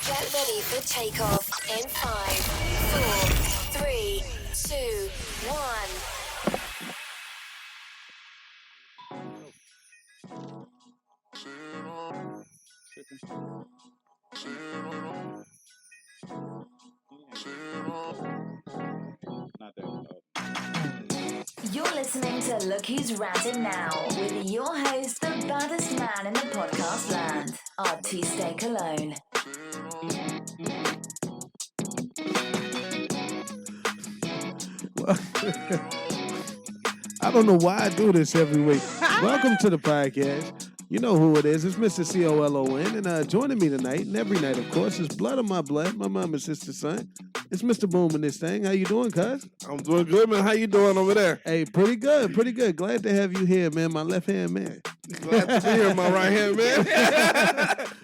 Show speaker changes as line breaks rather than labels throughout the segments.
Get ready for takeoff in 5, 4, 3, 2, 1. You're listening to Look Who's Ranting Now with your host, the baddest man in the podcast land, Artiste Cologne.
I don't know why I do this every week. Welcome to the podcast. You know who it is. It's Mr. COLON. And joining me tonight, and every night, of course, is blood of my blood, my mom and sister's son. It's Mr. Boom in this thing. How you doing, cuz?
I'm doing good, man. How you doing over there?
Hey, pretty good, pretty good. Glad to have you here, man, my left-hand man.
Glad to be here, my right hand man.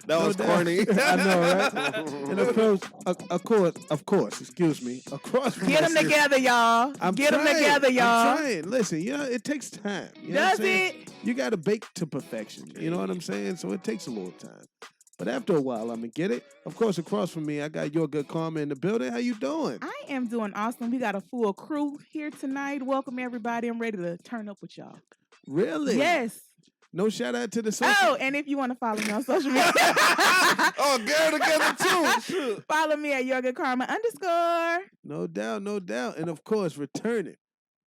That was corny.
I know, right? And of course, excuse me. Across from
Get them together, y'all. Get them together, y'all.
I'm trying. Listen, it takes time. You know
Does it?
You got to bake to perfection. You know what I'm saying? So it takes a little time. But after a while, I'm going to get it. Of course, across from me, I got YourGoodKarma in the building. How you doing?
I am doing awesome. We got a full crew here tonight. Welcome, everybody. I'm ready to turn up with y'all.
Really?
Yes.
No shout out to the social.
Oh, and if you want to follow me on social media.
Oh, get it together, too.
Follow me at YourGoodKarma _.
No doubt, no doubt. And of course, returning.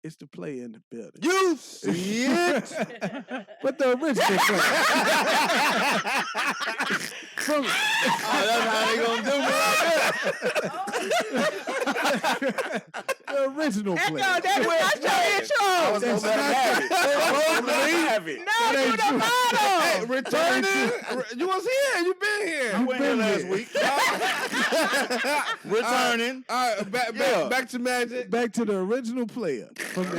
It's the player in the building.
You see it?
But the original player.
That's how they gonna do me like that.
The original player.
No, that's not your intro.
I was supposed to have it.
No, you the model.
Hey, returning. You was here. You been here.
You been
last
here.
week. Returning. All right, back to magic.
Back to the original player. From the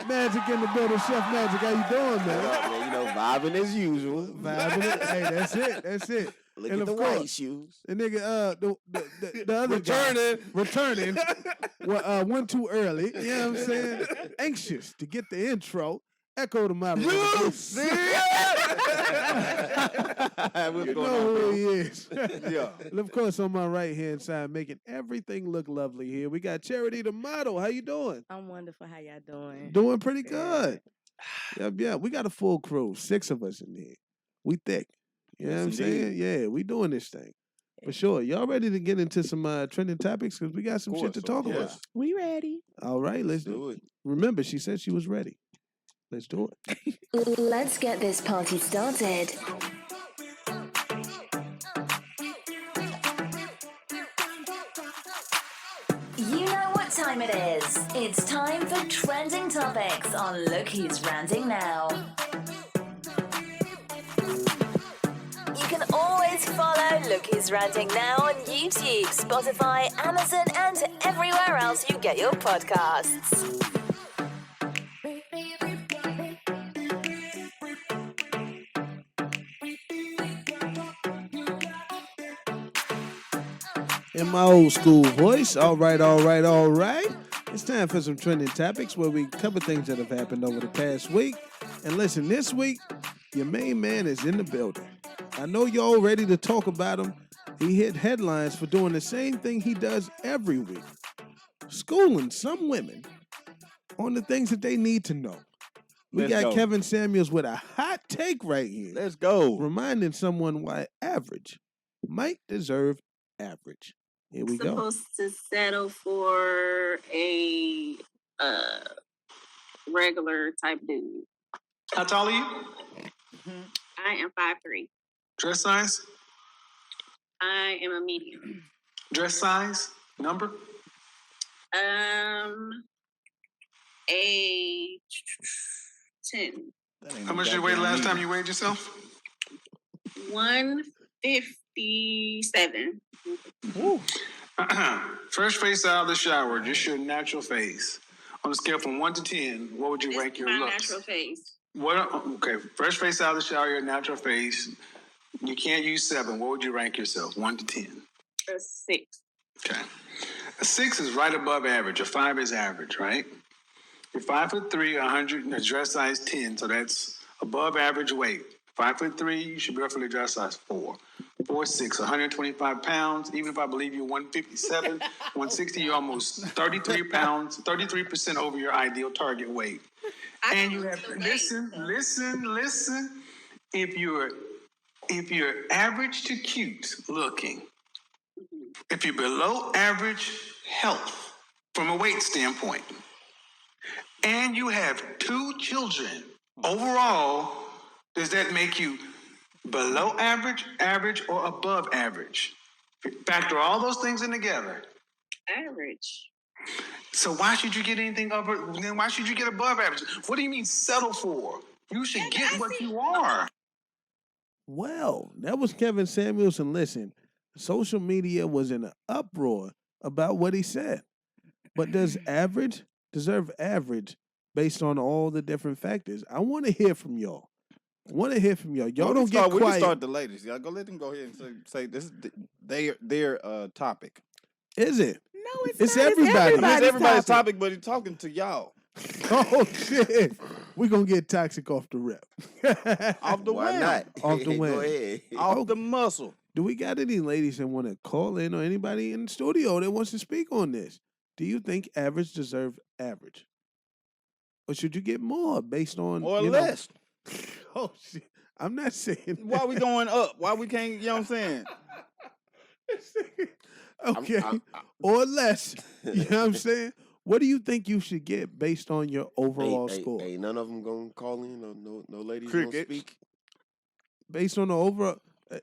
Magic in the building, Chef Magic. How you doing, man?
Well, you know, vibing as usual.
Vibing it. Hey, that's it. That's it.
Look
And
at the
of course,
white shoes.
the nigga, the other guy, returning, one too early. You know what I'm saying? Anxious to get the intro. Ecko The Model.
You see it?
You know who he is.
Yeah.
And of course, on my right-hand side, making everything look lovely here, we got Charity the Model. How you doing?
I'm wonderful. How y'all doing?
Doing pretty good. Yeah, we got a full crew. 6 of us in here. We thick. You know what I'm saying? Yeah, we doing this thing. For sure. Y'all ready to get into some trending topics? Because we got some shit to talk about.
We ready?
All right, let's do it. Remember, she said she was ready. Let's do it.
Let's get this party started. You know what time it is. It's time for trending topics on Look Who's Ranting Now. You can always follow Look Who's Ranting Now on YouTube, Spotify, Amazon, and everywhere else you get your podcasts.
In my old school voice, all right. It's time for some trending topics where we cover things that have happened over the past week. And listen, this week, your main man is in the building. I know y'all ready to talk about him. He hit headlines for doing the same thing he does every week. Schooling some women on the things that they need to know. We
Let's
got
go.
Kevin Samuels with a hot take right here.
Let's go.
Reminding someone why average might deserve average. Here we go.
Supposed to settle for a regular type dude.
How tall are you?
I am 5'3".
Dress size?
I am a medium.
Dress size? Number?
A 10.
How much did you weigh the last time you weighed yourself?
157.
Fresh face out of the shower, just your natural face. On a scale from 1 to 10, what would you
This
rank
is
your
my
looks?
natural face.
Okay, fresh face out of the shower, your natural face. You can't use 7. What would you rank yourself? 1 to 10.
A 6.
Okay. A 6 is right above average. A 5 is average, right? You're 5'3", 100, dress size 10, so that's Above average weight. 5'3", you should be roughly dress size 4. 4'6", 125 pounds. Even if I believe you're 157, 160, you're almost 33 pounds, 33% over your ideal target weight. And you have listen. If you're average to cute looking, if you're below average health from a weight standpoint, and you have 2 children, overall, does that make you below average, average, or above average? Factor all those things in together.
Average.
So why should you get anything over? Then why should you get above average? What do you mean settle for? You should get what you are.
Well, that was Kevin Samuelson. Listen, social media was in an uproar about what he said. But does average deserve average based on all the different factors? I want to hear from y'all. Y'all don't get quiet.
We can start the ladies. Y'all let them go ahead and say this is their topic.
Is it?
No, it's
It's
not.
everybody.
It's everybody's topic, but he's talking to y'all.
Oh, shit. We're going to get toxic off the rip.
Off the
Why
whim.
not?
Off the whim.
Go ahead.
Off the muscle.
Do we got any ladies that want to call in or anybody in the studio that wants to speak on this? Do you think average deserve average? Or should you get more based on...
Or
you
less.
Know? Oh, shit. I'm not saying
Why we going up? Why we can't, you know what I'm saying?
Okay. Or less. You know what I'm saying? What do you think you should get based on your overall score?
Ain't none of them gonna call in. No ladies
Cricket.
gonna speak.
Based on the overall...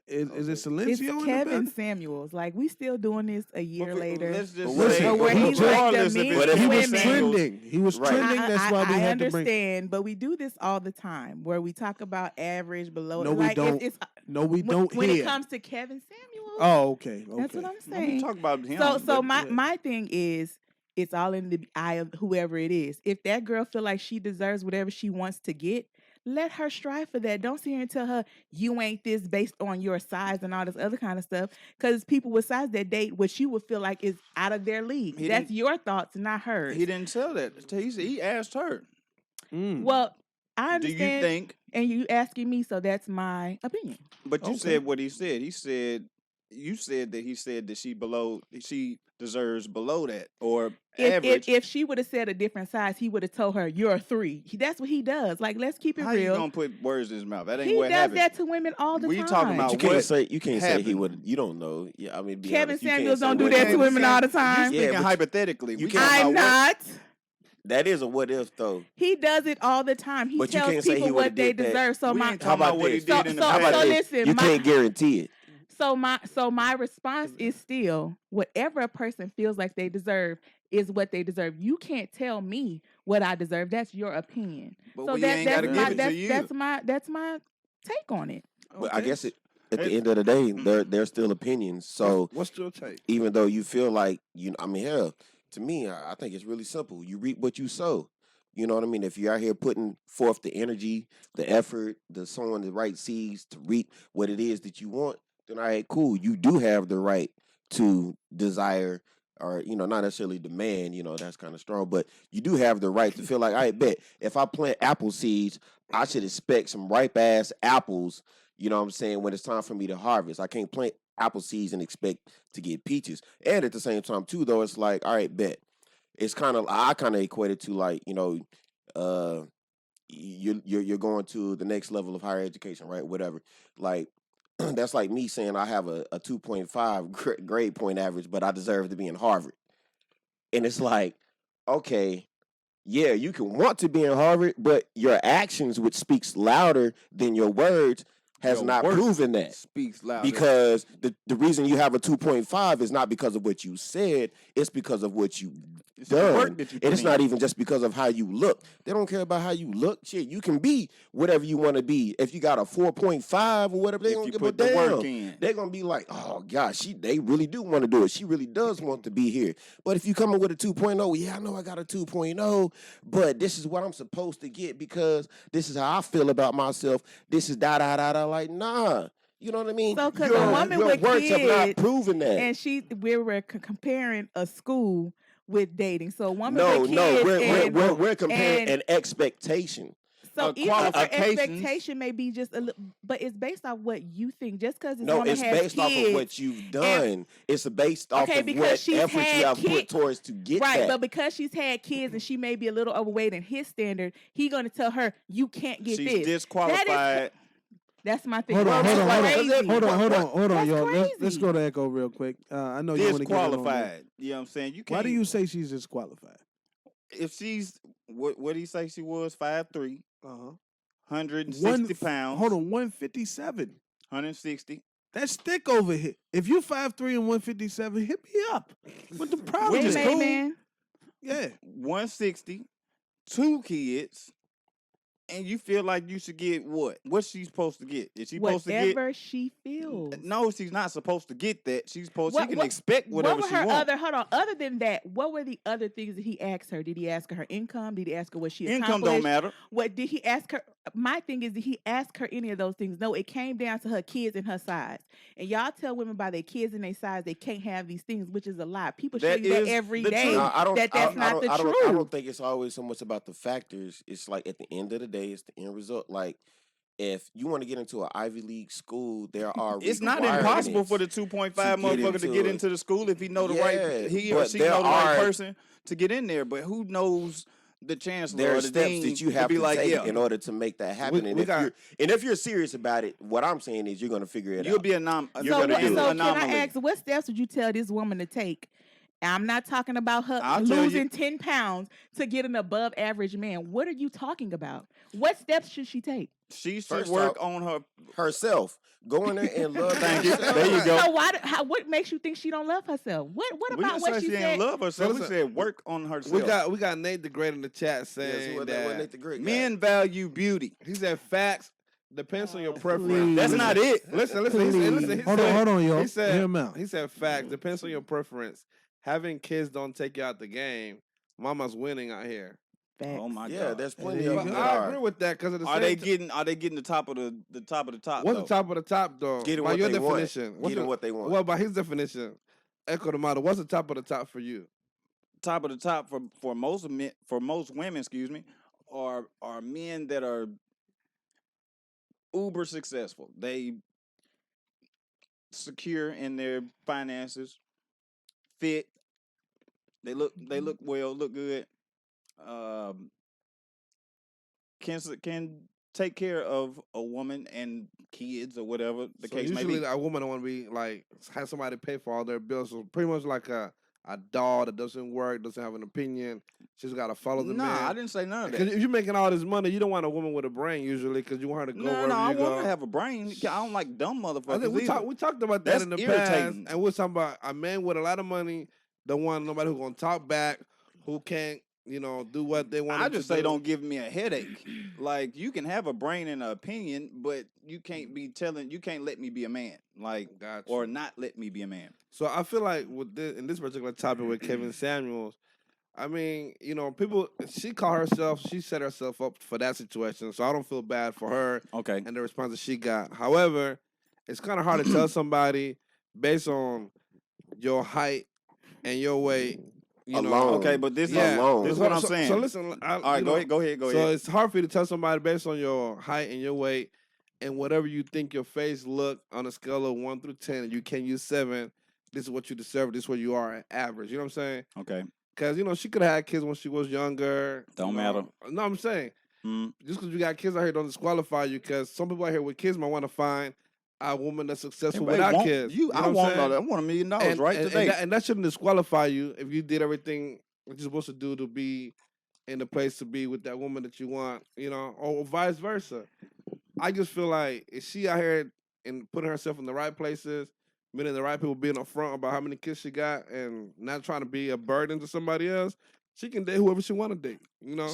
Is it Silencio
It's
in the
Kevin
building?
Samuels. Like, we still doing this a year later.
Let's just
But
say,
where he's
regardless
like
if
the
it's
men
He
to
was
women.
trending. He was
Right.
trending. That's why we
I
had to bring...
understand, but we do this all the time where we talk about average, below.
No, we
like,
don't. No, we don't
when
hear.
it comes to Kevin Samuels.
Oh, okay.
That's what I'm
we
saying.
talk about him.
So
but-
my thing is, it's all in the eye of whoever it is. If that girl feel like she deserves whatever she wants to get, let her strive for that. Don't sit here and tell her you ain't this based on your size and all this other kind of stuff. Because people with size that date what you would feel like is out of their league.
He
That's
didn't-
your thoughts, not hers.
He didn't tell that. He asked her.
Well, I
Do
understand.
you think?
And you asking me, so that's my opinion.
But you
Okay.
said what he said. You said that she deserves below that or average.
If she would have said a different size, he would have told her you're a 3. That's what he does. Like, let's keep it
How you
real.
gonna put words in his mouth? That ain't
He
what
does
happens.
that to women all the
We
time.
talking about
You can't say he
happened.
would. You don't know. Yeah, I mean, be
Kevin
honest, you can't
Samuels
say
don't do
what
that to
happened.
women all the time.
You
Yeah,
speaking
but
hypothetically.
you
We
can't-
talking
I'm
about
not.
That is a what if though.
He does it all the time. He
But you
tells
can't say he
people
would've
what they
did that.
deserve. So
we
my
ain't talking about what he
this?
did in the
So-
How
past.
about
so
this?
listen,
You
my-
can't guarantee it.
so my response is still whatever a person feels like they deserve is what they deserve. You can't tell me what I deserve. That's your opinion.
But
So
we ain't gotta give it to you.
that's my take on it.
But I guess at the
It's-
end of the day, they're still opinions. So
what's your take?
even though you feel like hell, to me, I think it's really simple. You reap what you sow. You know what I mean? If you're out here putting forth the energy, the effort, the sowing the right seeds to reap what it is that you want, then all right, cool. You do have the right to desire or, not necessarily demand, that's kind of strong, but you do have the right to feel like, I bet if I plant apple seeds, I should expect some ripe ass apples, you know what I'm saying, when it's time for me to harvest. I can't plant apple seeds and expect to get peaches. And at the same time too, though, it's like, all right, bet. It's I kind of equate it to like, you're going to the next level of higher education, right? Whatever. Like, that's like me saying I have a 2.5 grade point average, but I deserve to be in Harvard. And it's like, okay, yeah, you can want to be in Harvard, but your actions, which speaks louder than your words, has
Your
not
work
proven that.
Speaks loud.
Because the reason you have a 2.5 is not because of what you said, it's because of what you
It's the work
done.
that you
And it's
put
not
in.
even just because of how you look. They don't care about how you look. Shit, you can be whatever you want to be. If you got a 4.5 or whatever, they
If
don't
you
give a
put the
damn.
work in.
They're gonna be like, oh gosh, they really do want to do it. She really does want to be here. But if you come in with a 2.0, yeah, I know I got a 2.0, but this is what I'm supposed to get because this is how I feel about myself. This is da da da da. Like, nah. You know what I mean?
So, 'cause
your,
a woman
your
with
words have not
kids
proven that.
And we were comparing a school with dating. So a woman
No,
with
no,
kids
we're comparing
and
an expectation.
So even if her
qualifications.
expectation may be just a little, but it's based off what you think. Just because this
No,
woman
it's
has
based off of what
kids,
you've done. It's based off
Okay,
of
because
what
she's
effort you
had
have put
kids.
towards to get
right,
that.
but because she's had kids and she may be a little overweight in his standard, he gonna tell her you can't get
She's
this.
disqualified.
That's my thing.
Hold on,
That's
hold on,
crazy.
hold on,
That's
y'all. Let's
crazy.
go to Echo real quick. I know you want to get in on that.
Disqualified. You know what I'm saying? You can't.
Why do you say she's disqualified?
If she's what did he say she was? 5'3", 160 pounds.
Hold on, 157.
160.
That's thick over here. If you 5'3" and 157, hit me up. What the problem
Wait,
is?
man.
Yeah.
160, 2 kids, and you feel like you should get what? What's she supposed to get? Is she supposed to get?
Whatever she feels.
No, she's not supposed to get that. She's supposed.
What-
she can
what-
expect whatever
what
she
were her
wants.
other than that, what were the other things that he asked her? Did he ask her income? Did he ask her what she
Income
accomplished?
don't matter.
What did he ask her? My thing is, did he ask her any of those things? No, it came down to her kids and her size. And y'all tell women by their kids and their size they can't have these things, which is a lie. People show
That
you that
is
every
the
day.
truth.
No, I don't.
That's not the
I
truth.
don't think it's always so much about the factors. It's like at the end of the day, it's the end result. Like if you want to get into an Ivy League school, there are
It's not impossible
requirements
for the 2.5
to get
motherfucker to
into
get
it.
into the school if he know the
Yeah,
right. He or
but
she
there
know the right
are-
person to get in there. But who knows the chancellor
There
or
are
the
steps
dean
that you have
be
to
like,
take
yeah,
in order to make that happen.
We
and
got-
if you're serious about it, what I'm saying is you're going to figure it
you'll
out.
be
You're
So,
gonna do it.
so can
anomaly.
I ask, what steps would you tell this woman to take? I'm not talking about her
I'll tell you.
losing 10 pounds to get an above average man. What are you talking about? What steps should she take?
She should
First
work
off,
on her.
herself. Go in there and love
Thank you.
yourself.
There you go.
So what makes you think she don't love herself? What
We
about
didn't
what
say
she
she
said?
didn't love herself. We
listen,
said work on herself.
We got Nate the Great in the chat
Yes,
saying
what
that
Nate the Great got.
Men value beauty.
he said facts depends on your
Oh,
preference.
please.
That's not it.
Listen. He said, hold on, y'all. He said, Hear him out. He said facts depends on your preference. Having kids don't take you out the game. Mama's winning out here.
Oh my
Yeah,
god.
there's plenty
But
of them that
I
are.
agree with that because at the
Are
same
they
time,
getting the top of the top of the top?
what's
though?
the top of the top though?
Getting
by
what
your
they want.
definition. What's
Getting
the-
what they want.
Well, by his definition, Ecko The Model. What's the top of the top for you?
Top of the top for most men, for most women, excuse me, are men that are uber successful. They secure in their finances, fit. They look well, look good. Can take care of a woman and kids or whatever the
So
case may
usually
be.
a woman don't want to be like have somebody pay for all their bills. So pretty much like a doll that doesn't work, doesn't have an opinion. She's got to follow the
Nah,
man.
I didn't say none of
Because
that.
if you're making all this money, you don't want a woman with a brain usually because you want her to go
No,
wherever
I
you go.
want to have a brain. I don't like dumb
I
motherfuckers.
think we
either.
talked about that
That's
in the
irritating.
past, and we're talking about a man with a lot of money don't want nobody who's gonna talk back, who can't, do what they want.
I
him to
just say
do.
don't give me a headache. Like you can have a brain and an opinion, but you can't let me be a man. Like
Gotcha.
or not let me be a man.
So I feel like with in this particular topic with Kevin Samuels, I mean, people. She set herself up for that situation. So I don't feel bad for her
Okay.
and the response that she got. However, it's kind of hard to tell somebody based on your height and your weight.
Alone.
Okay, but this
Yeah.
is what I'm saying.
So listen.
All right, go ahead.
So it's hard for you to tell somebody based on your height and your weight and whatever you think your face look on a scale of 1 through 10, and you can use 7. This is what you deserve. This is what you are at average. You know what I'm saying?
Okay.
Because she could have had kids when she was younger.
Don't matter.
No, I'm saying
Mm.
just because you got kids out here don't disqualify you. Because some people out here with kids might want to find a woman that's successful
Everybody
without
want-
kids.
You,
know
I
what I'm saying?
want $1 million right today.
And that shouldn't disqualify you if you did everything what you're supposed to do to be in the place to be with that woman that you want, or vice versa. I just feel like if she out here and putting herself in the right places, meaning the right people being upfront about how many kids she got and not trying to be a burden to somebody else, she can date whoever she want to date.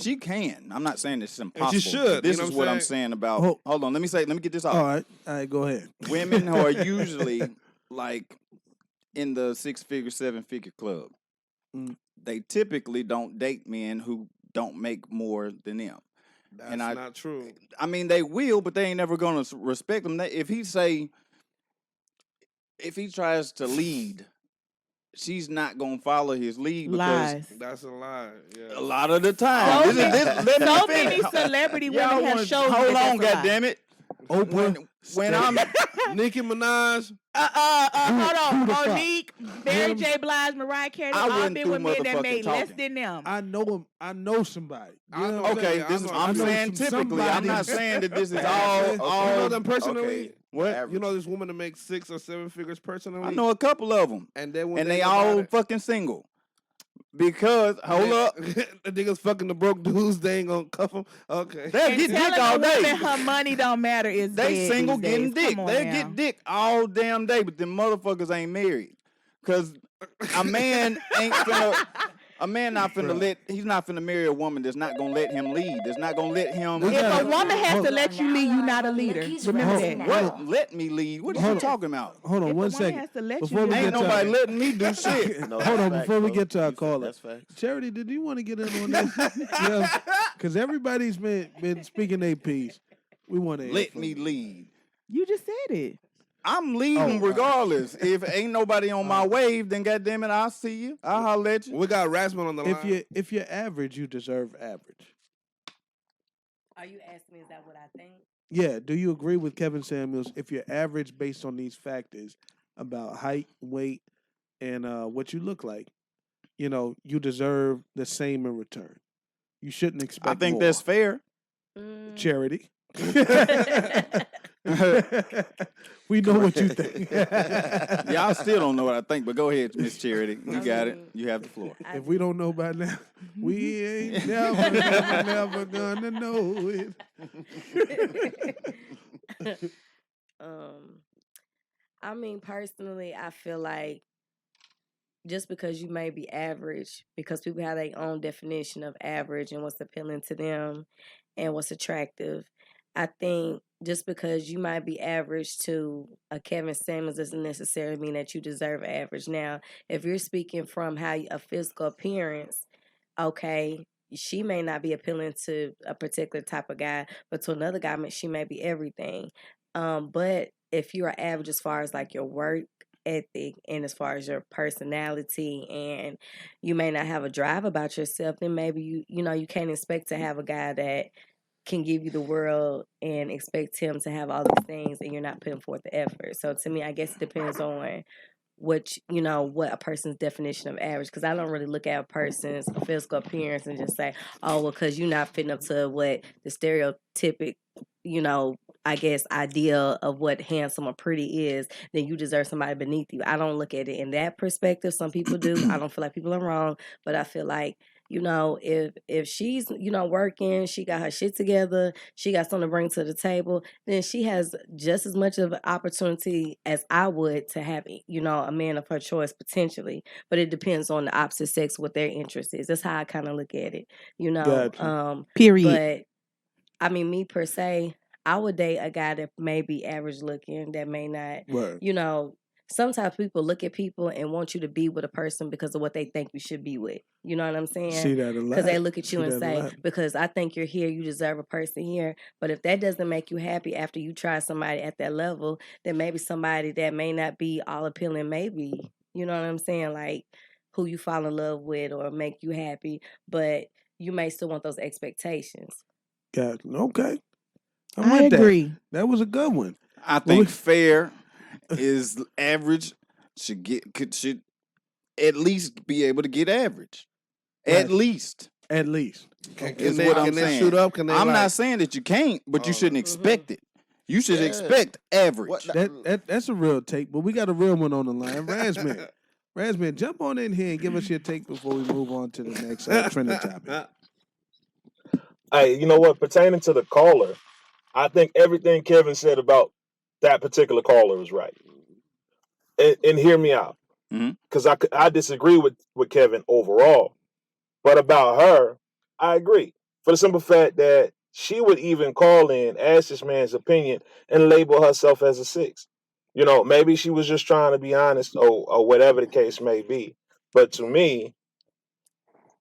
She can. I'm not saying it's
And
impossible.
she should.
This
you know
is
what
what I'm saying about.
Oh.
Hold on. Let me get this off.
All right, go ahead.
Women who are usually like in the 6-figure, 7-figure club.
Mm.
They typically don't date men who don't make more than them.
That's
And
not true.
I mean, they will, but they ain't never gonna respect them. If he tries to lead she's not gonna follow his lead because
Lies.
That's a lie. Yeah.
a lot of the time,
So
let me
So
finish.
many celebrity women
Y'all
have
wanna-
shown
hold
that
on,
that's a lie.
goddammit.
Oprah,
When I'm
Nicki Minaj.
Hold on.
Who the fuck?
Monique, Mary J. Blige, Mariah Carey,
I
all
went
been
through
with men that
motherfucking
made less
talking.
than them.
I know him. I know somebody. You know what I'm
okay,
saying?
this is
I
I'm
know
saying
some
typically. I'm not
somebody.
saying that this is
Okay.
You
all.
know them personally?
Okay.
What?
Average.
You know this woman that makes 6 or 7 figures personally?
I know a couple of them,
And then when
and they
go
all
about it,
fucking single. Because hold up,
the niggas fucking the broke dudes. They ain't gonna cuff them. Okay.
they'll
And
get dick
telling
all
a
day.
woman her money don't matter is
They
dead
single
these
getting
days.
dick.
Come on
They
now.
get dick all damn day, but them motherfuckers ain't married. Cause a man ain't finna. A man not finna he's not finna marry a woman that's not gonna let him lead. That's not gonna let him.
If a woman has to let you lead, you're not a leader. Remember that.
What? Let me lead. What are you talking about?
Hold on
If a
one
woman
second.
has to let you
Before we
do
get
Ain't
to
nobody letting me do shit.
No,
Hold
that's
on,
facts,
before we
bro.
get to our
You said
caller.
that's facts.
Charity, did you want to get in on this? Yeah, because everybody's been speaking their piece. We want to
Let me lead.
You just said it.
I'm leading
Oh,
regardless. If ain't nobody on my wave, then goddamn it, I'll see you. I'll holler at you.
We got Rasmus on the line. If you're average, you deserve average.
Are you asking me, is that what I think?
Yeah. Do you agree with Kevin Samuels? If you're average based on these factors about height, weight, and what you look like, you deserve the same in return. You shouldn't expect.
I think
more.
that's fair.
Charity. We know what you think.
Y'all still don't know what I think, but go ahead, Miss Charity. You got it. You have the floor.
If we don't know by now, we ain't never gonna know it.
I mean, personally, I feel like just because you may be average, because people have their own definition of average and what's appealing to them and what's attractive. I think just because you might be average to a Kevin Samuels doesn't necessarily mean that you deserve average. Now, if you're speaking from a physical appearance, okay, she may not be appealing to a particular type of guy, but to another guy, she may be everything. But if you're average as far as like your work ethic and as far as your personality, and you may not have a drive about yourself, then maybe you can't expect to have a guy that can give you the world and expect him to have all these things, and you're not putting forth the effort. So to me, I guess it depends on what a person's definition of average, because I don't really look at a person's physical appearance and just say, oh, well, because you're not fitting up to what the stereotypic, I guess, idea of what handsome or pretty is, then you deserve somebody beneath you. I don't look at it in that perspective. Some people do. I don't feel like people are wrong, but I feel like, if she's, working, she got her shit together, she got something to bring to the table, then she has just as much of an opportunity as I would to have, a man of her choice potentially. But it depends on the opposite sex, what their interest is. That's how I kind of look at it,
Gotcha.
Period.
But I mean, me per se, I would date a guy that may be average looking, that may not,
Right.
Sometimes people look at people and want you to be with a person because of what they think you should be with. You know what I'm saying?
See that a lot.
Because they look at you
See
and
that a
say,
lot.
because I think you're here, you deserve a person here. But if that doesn't make you happy after you try somebody at that level, then maybe somebody that may not be all appealing, maybe, you know what I'm saying? Like who you fall in love with or make you happy, but you may still want those expectations.
Gotcha. Okay.
I agree.
That was a good one.
I think fair is average should at least be able to get average. At least.
At least.
Is what I'm saying.
Shoot up?
I'm not saying that you can't, but you shouldn't expect it. You should expect average.
That's a real take, but we got a real one on the line. Razman, jump on in here and give us your take before we move on to the next trending topic.
Hey, you know what? Pertaining to the caller, I think everything Kevin said about that particular caller is right. And hear me out, because I disagree with Kevin overall, but about her, I agree. For the simple fact that she would even call in, ask this man's opinion, and label herself as a 6. Maybe she was just trying to be honest or whatever the case may be. But to me,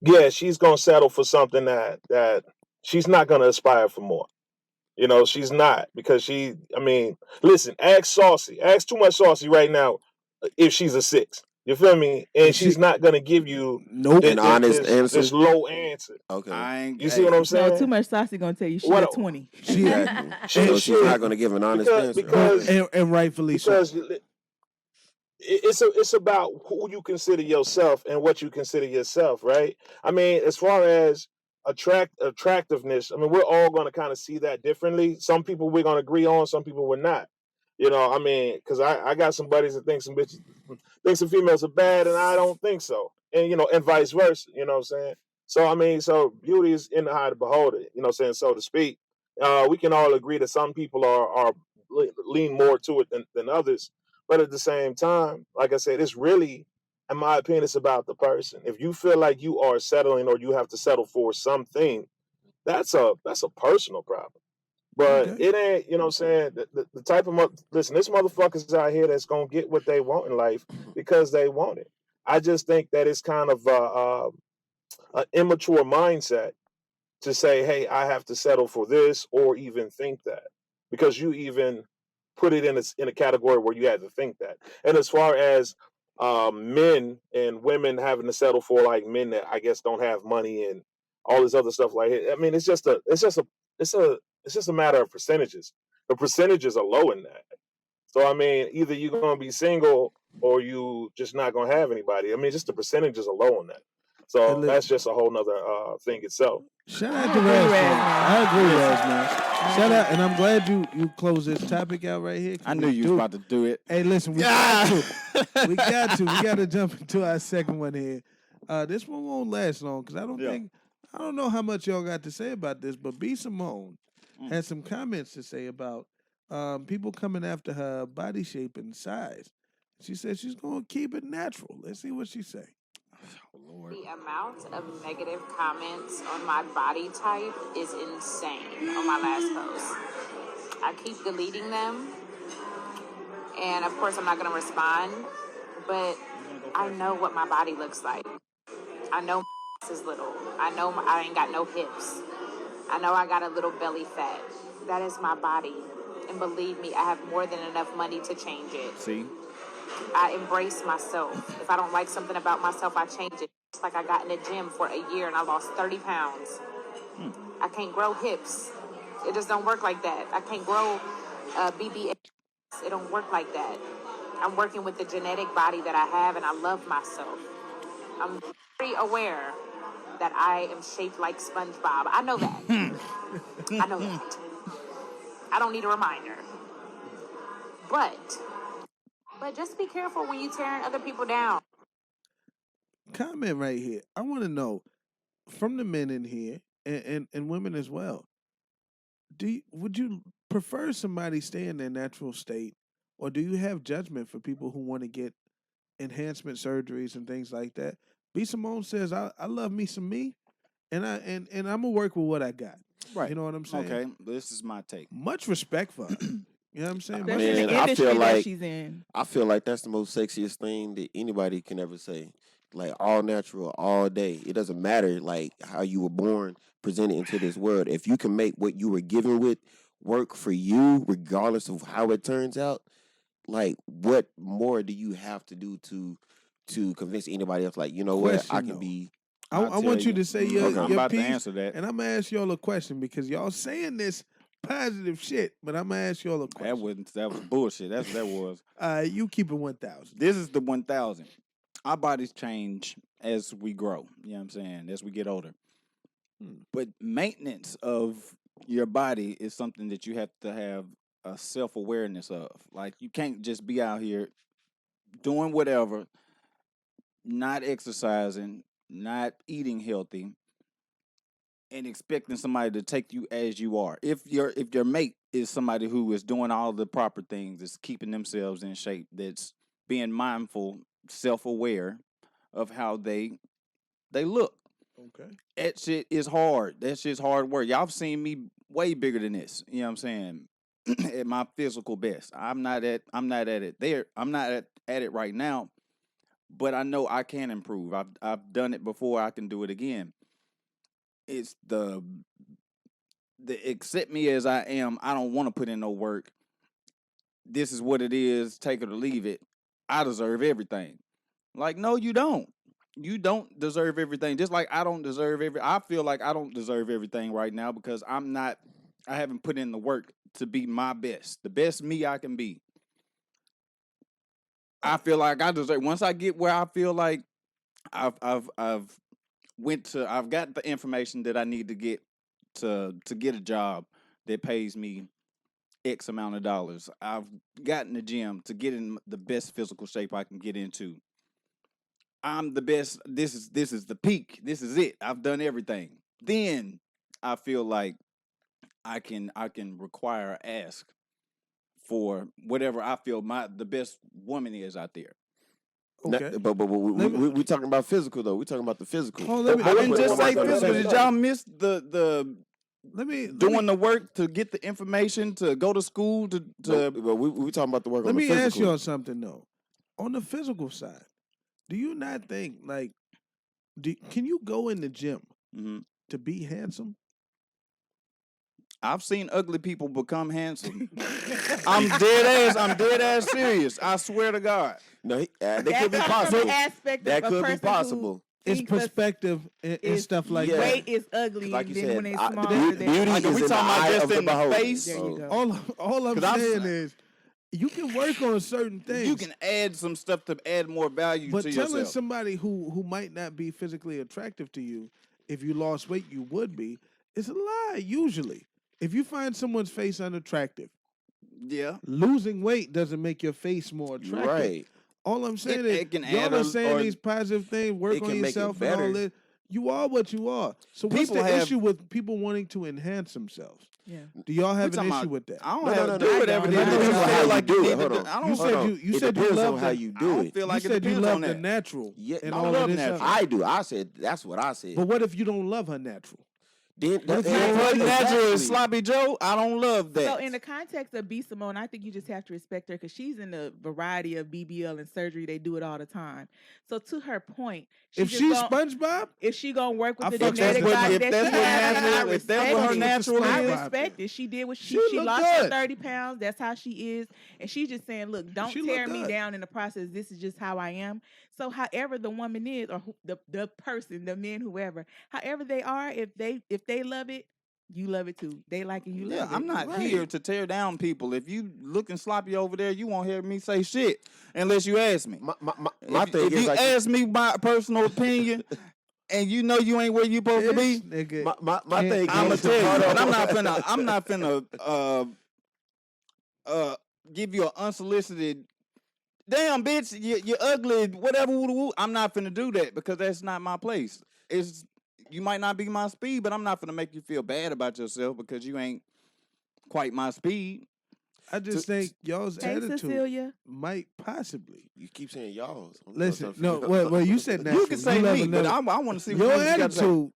yeah, she's gonna settle for something that she's not gonna aspire for more. She's not, because listen, ask Saucy. Ask Too Much Saucy right now if she's a 6. You feel me? And she's not gonna give you
nope
an honest answer.
this low answer.
Okay.
You see what I'm saying?
No, too much saucy gonna tell you she
What
a 20.
Exactly.
She
So she's
should.
not going to give an honest answer.
Because
and rightfully
because
so.
it's about who you consider yourself and what you consider yourself, right? I mean, as far as attractiveness, I mean, we're all going to kind of see that differently. Some people we're going to agree on, some people we're not. You know, I mean, because I got some buddies that think some females are bad, and I don't think so, and you know, and vice versa. You know what I'm saying? So I mean, so beauty is in the eye of the beholder. You know what I'm saying, so to speak. We can all agree that some people are lean more to it than others. But at the same time, like I said, it's really, in my opinion, it's about the person. If you feel like you are settling or you have to settle for something, that's a personal problem. But it ain't, you know what I'm saying? The type of listen, this motherfuckers out here that's gonna get what they want in life because they want it. I just think that it's kind of an immature mindset to say, hey, I have to settle for this or even think that, because you even put it in a category where you had to think that. And as far as men and women having to settle for like men that I guess don't have money and all this other stuff like it, I mean, it's just a matter of percentages. The percentages are low in that. So I mean, either you're gonna be single or you just not gonna have anybody. I mean, just the percentages are low on that. So that's just a whole nother thing itself.
Shout out to Raz, man. I agree, Raz, man. Shout out, and I'm glad you closed this topic out right here.
I knew you was about to do it.
Hey, listen, we got to. We got to jump into our second one here. This one won't last long because I don't know how much y'all got to say about this, but B. Simone has some comments to say about people coming after her body shape and size. She said she's going to keep it natural. Let's see what she say.
The amount of negative comments on my body type is insane on my last post. I keep deleting them, and of course I'm not going to respond, but I know what my body looks like. I know my is little. I know I ain't got no hips. I know I got a little belly fat. That is my body, and believe me, I have more than enough money to change it.
See?
I embrace myself. If I don't like something about myself, I change it. It's like I got in the gym for a year and I lost 30 pounds. I can't grow hips. It just don't work like that. I can't grow BBA. It don't work like that. I'm working with the genetic body that I have, and I love myself. I'm very aware that I am shaped like SpongeBob. I know that. I know that. I don't need a reminder. But just be careful when you're tearing other people down.
Comment right here. I want to know from the men in here and women as well. Would you prefer somebody stay in their natural state, or do you have judgment for people who want to get enhancement surgeries and things like that? B. Simone says, I love me some me, and I'm gonna work with what I got.
Right.
You know what I'm saying?
Okay, this is my take.
Much respect for her. You know what I'm saying?
Man, I feel like that's the most sexiest thing that anybody can ever say. Like all natural, all day. It doesn't matter like how you were born, presented into this world. If you can make what you were given with work for you, regardless of how it turns out, like what more do you have to do to convince anybody else? Like, you know what, I can be.
I want you to say your
I'm about
piece,
to answer that,
and I'm gonna ask y'all a question because y'all saying this positive shit, but I'm gonna ask y'all a question.
That was bullshit. That's what that was.
You keep it 1,000.
This is the 1,000. Our bodies change as we grow. You know what I'm saying? As we get older. But maintenance of your body is something that you have to have a self-awareness of. Like you can't just be out here doing whatever, not exercising, not eating healthy, and expecting somebody to take you as you are. If your mate is somebody who is doing all the proper things, is keeping themselves in shape, that's being mindful, self-aware of how they look.
Okay.
That shit is hard. That shit's hard work. Y'all have seen me way bigger than this. You know what I'm saying? At my physical best. I'm not at it there. I'm not at it right now. But I know I can improve. I've done it before. I can do it again. It's the accept me as I am. I don't want to put in no work. This is what it is. Take it or leave it. I deserve everything. Like, no, you don't. You don't deserve everything. Just like I don't deserve I feel like I don't deserve everything right now because I haven't put in the work to be my best, the best me I can be. I feel like I deserve. Once I get where I feel like I've got the information that I need to get to get a job that pays me X amount of dollars. I've gotten the gym to get in the best physical shape I can get into. I'm the best. This is the peak. This is it. I've done everything. Then I feel like I can require, ask for whatever I feel the best woman is out there.
Okay.
But we talking about physical though. We talking about the physical.
I didn't just say physical. Did y'all miss the doing the work to get the information to go to school to?
But we talking about the work.
Let
on the
me
physical.
ask you on something though. On the physical side, do you not think like, can you go in the gym to be handsome?
I've seen ugly people become handsome. I'm dead ass serious. I swear to God.
No, that could be possible. That could be possible.
It's perspective and stuff like that.
Weight is ugly,
like
and
you
then
said,
when they
beauty
smaller,
is
we
in the
talking about
eye
just
of the
in the
beholder.
face?
There you go.
All I'm saying is, you can work on certain things.
You can add some stuff to add more value
but
to yourself.
But telling somebody who might not be physically attractive to you, if you lost weight, you would be, it's a lie usually. If you find someone's face unattractive, losing weight doesn't make your face more attractive.
Right.
All I'm saying is, y'all are saying these positive things, work on yourself and all this. You are what you are. So what's the issue with people wanting to enhance themselves?
Yeah.
Do y'all have an issue with that?
I don't have to do whatever they do.
How you do it. Hold on.
You said you love
how you do it.
Feel like
you said you love the natural.
Yeah,
and
I
all
love
of this
natural.
stuff.
I do. I said that's what I said.
But what if you don't love her natural?
Then
natural is sloppy Joe. I don't love that.
So in the context of B. Simone, I think you just have to respect her because she's in the variety of BBL and surgery. They do it all the time. So to her point,
if she's SpongeBob,
if she gonna work with
I
the
fuck
genetic
that
body
bitch.
that
If
she
that's what
has,
natural- if that's what her natural
I
is.
respect it. She did what she
look
lost
good.
her 30 pounds. That's how she is, and she's just saying, "Look, don't
She
tear
look
me
good.
down in the process. This is just how I am." So, however the woman is, or the person, the men, whoever, however they are, if they love it, you love it too. They like it, you love it.
I'm not here to tear down people. If you looking sloppy over there, you won't hear me say shit unless you ask me.
My thing
if
is
you
like,
ask me my personal opinion, and you know you ain't where you supposed to be,
my thing
I'ma
is,
tell you. But I'm not finna give you an unsolicited. Damn, bitch, you're ugly. Whatever. I'm not finna do that because that's not my place. You might not be my speed, but I'm not gonna make you feel bad about yourself because you ain't quite my speed.
I just think y'all's attitude
Cecilia.
might possibly.
You keep saying y'all's.
Listen, no, well, you said natural.
You can say me, but I want to see
your
what you got to say.
attitude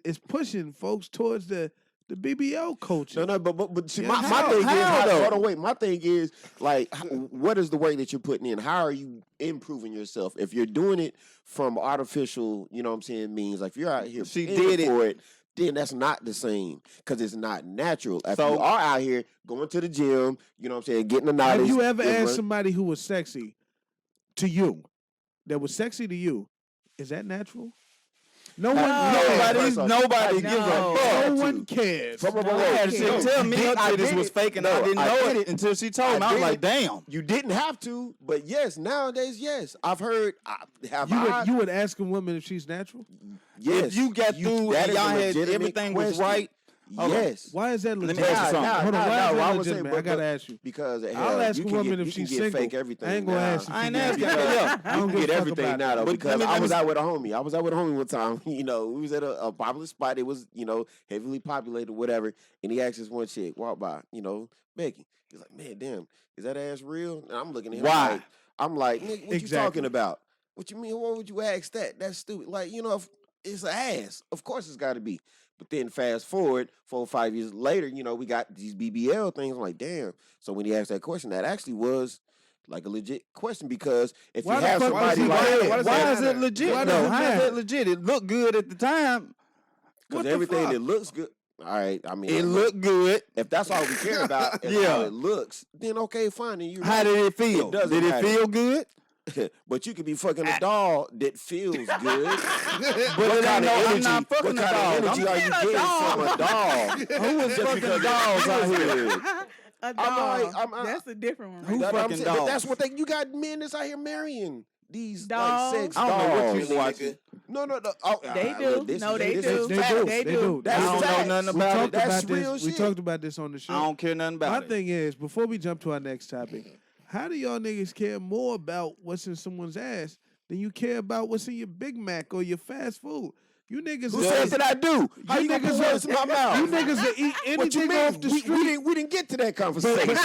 is pushing folks towards the BBL culture.
No, but see,
Yeah,
my thing is,
though?
hold on, wait. My thing is, like, what is the work that you're putting in? How are you improving yourself? If you're doing it from artificial, you know what I'm saying, means, like, if you're out here paying for it, then that's not the same because it's not natural. If you are out here going to the gym, you know what I'm saying, getting the knowledge.
Have you ever asked somebody who was sexy to you, is that natural?
Nobody gives a fuck.
No one cares.
She tell me her titties was fake and I didn't know it until she told me. I was like, damn.
You didn't have to, but yes, nowadays, yes. I've heard.
You would ask a woman if she's natural?
Yes.
If you got through and y'all had everything was right.
Yes.
Why is that legitimate?
Let me ask you something.
Hold on. Why is that
I would
legitimate?
say,
I gotta ask you.
Because
I'll ask a woman if she's single.
Fake everything.
I ain't gonna ask.
I ain't asking.
Yeah,
I don't
you can
give
get
a fuck
everything
about
now
it.
though.
But
Because
let
I
me
was out with a homie one time. You know, we was at a popular spot. It was, you know, heavily populated, whatever. And he asked this one chick, walk by, you know, Becky. He's like, man, damn, is that ass real? And I'm looking at him.
Why?
Like, I'm like, nigga, what you talking about? What you mean? Why would you ask that? That's stupid. Like, you know, if it's an ass. Of course it's got to be. But then fast forward 4 or 5 years later, you know, we got these BBL things. I'm like, damn. So when he asked that question, that actually was like a legit question because if you have somebody like
why is it legit? No, how is that legit? It looked good at the time.
Because everything that looks good. All right, I mean,
it looked good.
If that's all we care about, is how it looks, then okay, fine. Then
how did it feel? Did it feel good?
But you could be fucking a doll that feels good.
But I'm not fucking
what kind of energy are you getting from a doll?
Who is fucking dolls out here?
A doll. That's a different one.
Who fucking dolls?
But that's what you got men that's out here marrying these
dolls.
like sex
I don't know what
dolls.
you watching.
No. Oh,
They do.
They do.
That's
I don't know nothing about it.
That's real shit.
We talked about this on the show.
I don't care nothing about it.
My thing is, before we jump to our next topic, how do y'all niggas care more about what's in someone's ass than you care about what's in your Big Mac or your fast food? You niggas
Who says that I do? How you gonna put words in my mouth?
You niggas that eat anything off the street.
We didn't get to that conversation.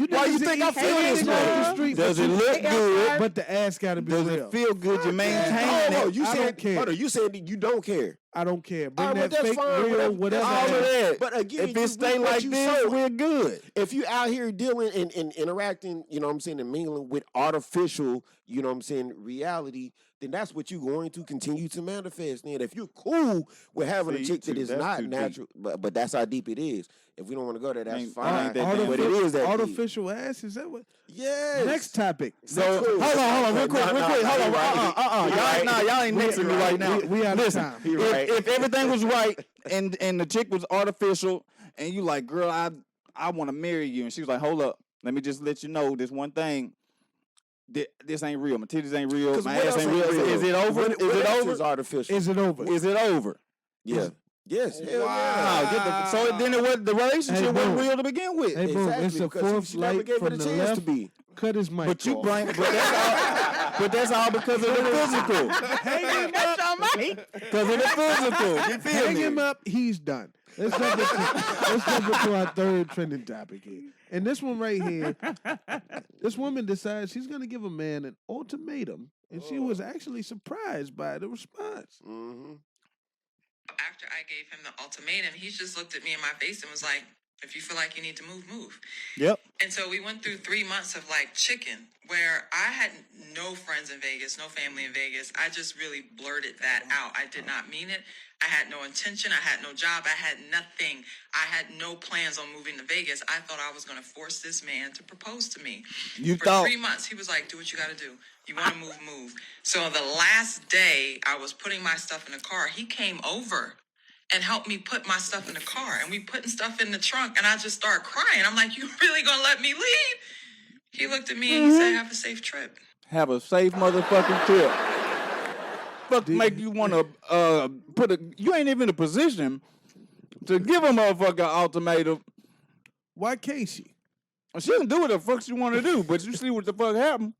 Why you think I feel this way?
Does it look good?
But the ass gotta be
Does
real.
it feel good? You maintain it.
You
I
said
don't care.
hold on, you said that you don't care.
I don't care. Bring
But
that
that's
fake,
fine,
real,
but
whatever.
All of that.
But again,
if it stay like this, we're good.
If you out here dealing and interacting, you know what I'm saying, and mingling with artificial, you know what I'm saying, reality, then that's what you're going to continue to manifest. And if you're cool with having a chick that is not natural, but that's how deep it is. If we don't want to go there, that's fine. But it is that
artificial ass. Is that what?
Yes.
Next topic.
So hold on, real quick. Hold on. Y'all ain't next to me right now.
We out of time.
If everything was right and the chick was artificial and you like, girl, I want to marry you, and she was like, hold up, let me just let you know this one thing. This ain't real. My titties ain't real. My ass ain't real. Is it over? Is it over?
Is artificial.
Is it over?
Is it over?
Yeah. Yes. Hell
Wow.
yeah.
So then the relationship wasn't real to begin with.
Hey, boom. It's a fourth light from the left. Cut his mic
But you
off.
blame. But that's all because of the physical.
That's your mic.
Because of the physical. You feel
Hang
me?
him up. He's done. Let's jump into our third trending topic here. And this one right here, this woman decides she's going to give a man an ultimatum, and she was actually surprised by the response.
Mm-hmm.
After I gave him the ultimatum, he just looked at me in my face and was like, if you feel like you need to move, move.
Yep.
And so we went through 3 months of like chicken, where I had no friends in Vegas, no family in Vegas. I just really blurted that out. I did not mean it. I had no intention. I had no job. I had nothing. I had no plans on moving to Vegas. I thought I was going to force this man to propose to me. For 3 months, he was like, do what you got to do. You want to move, move. So the last day I was putting my stuff in the car, he came over and helped me put my stuff in the car. And we putting stuff in the trunk, and I just started crying. I'm like, you really going to let me leave? He looked at me and he said, have a safe trip.
Have a safe motherfucking trip. Fuck make you want to you ain't even in a position to give a motherfucker an ultimatum.
Why can't she?
She can do what the fuck she want to do, but you see what the fuck happened.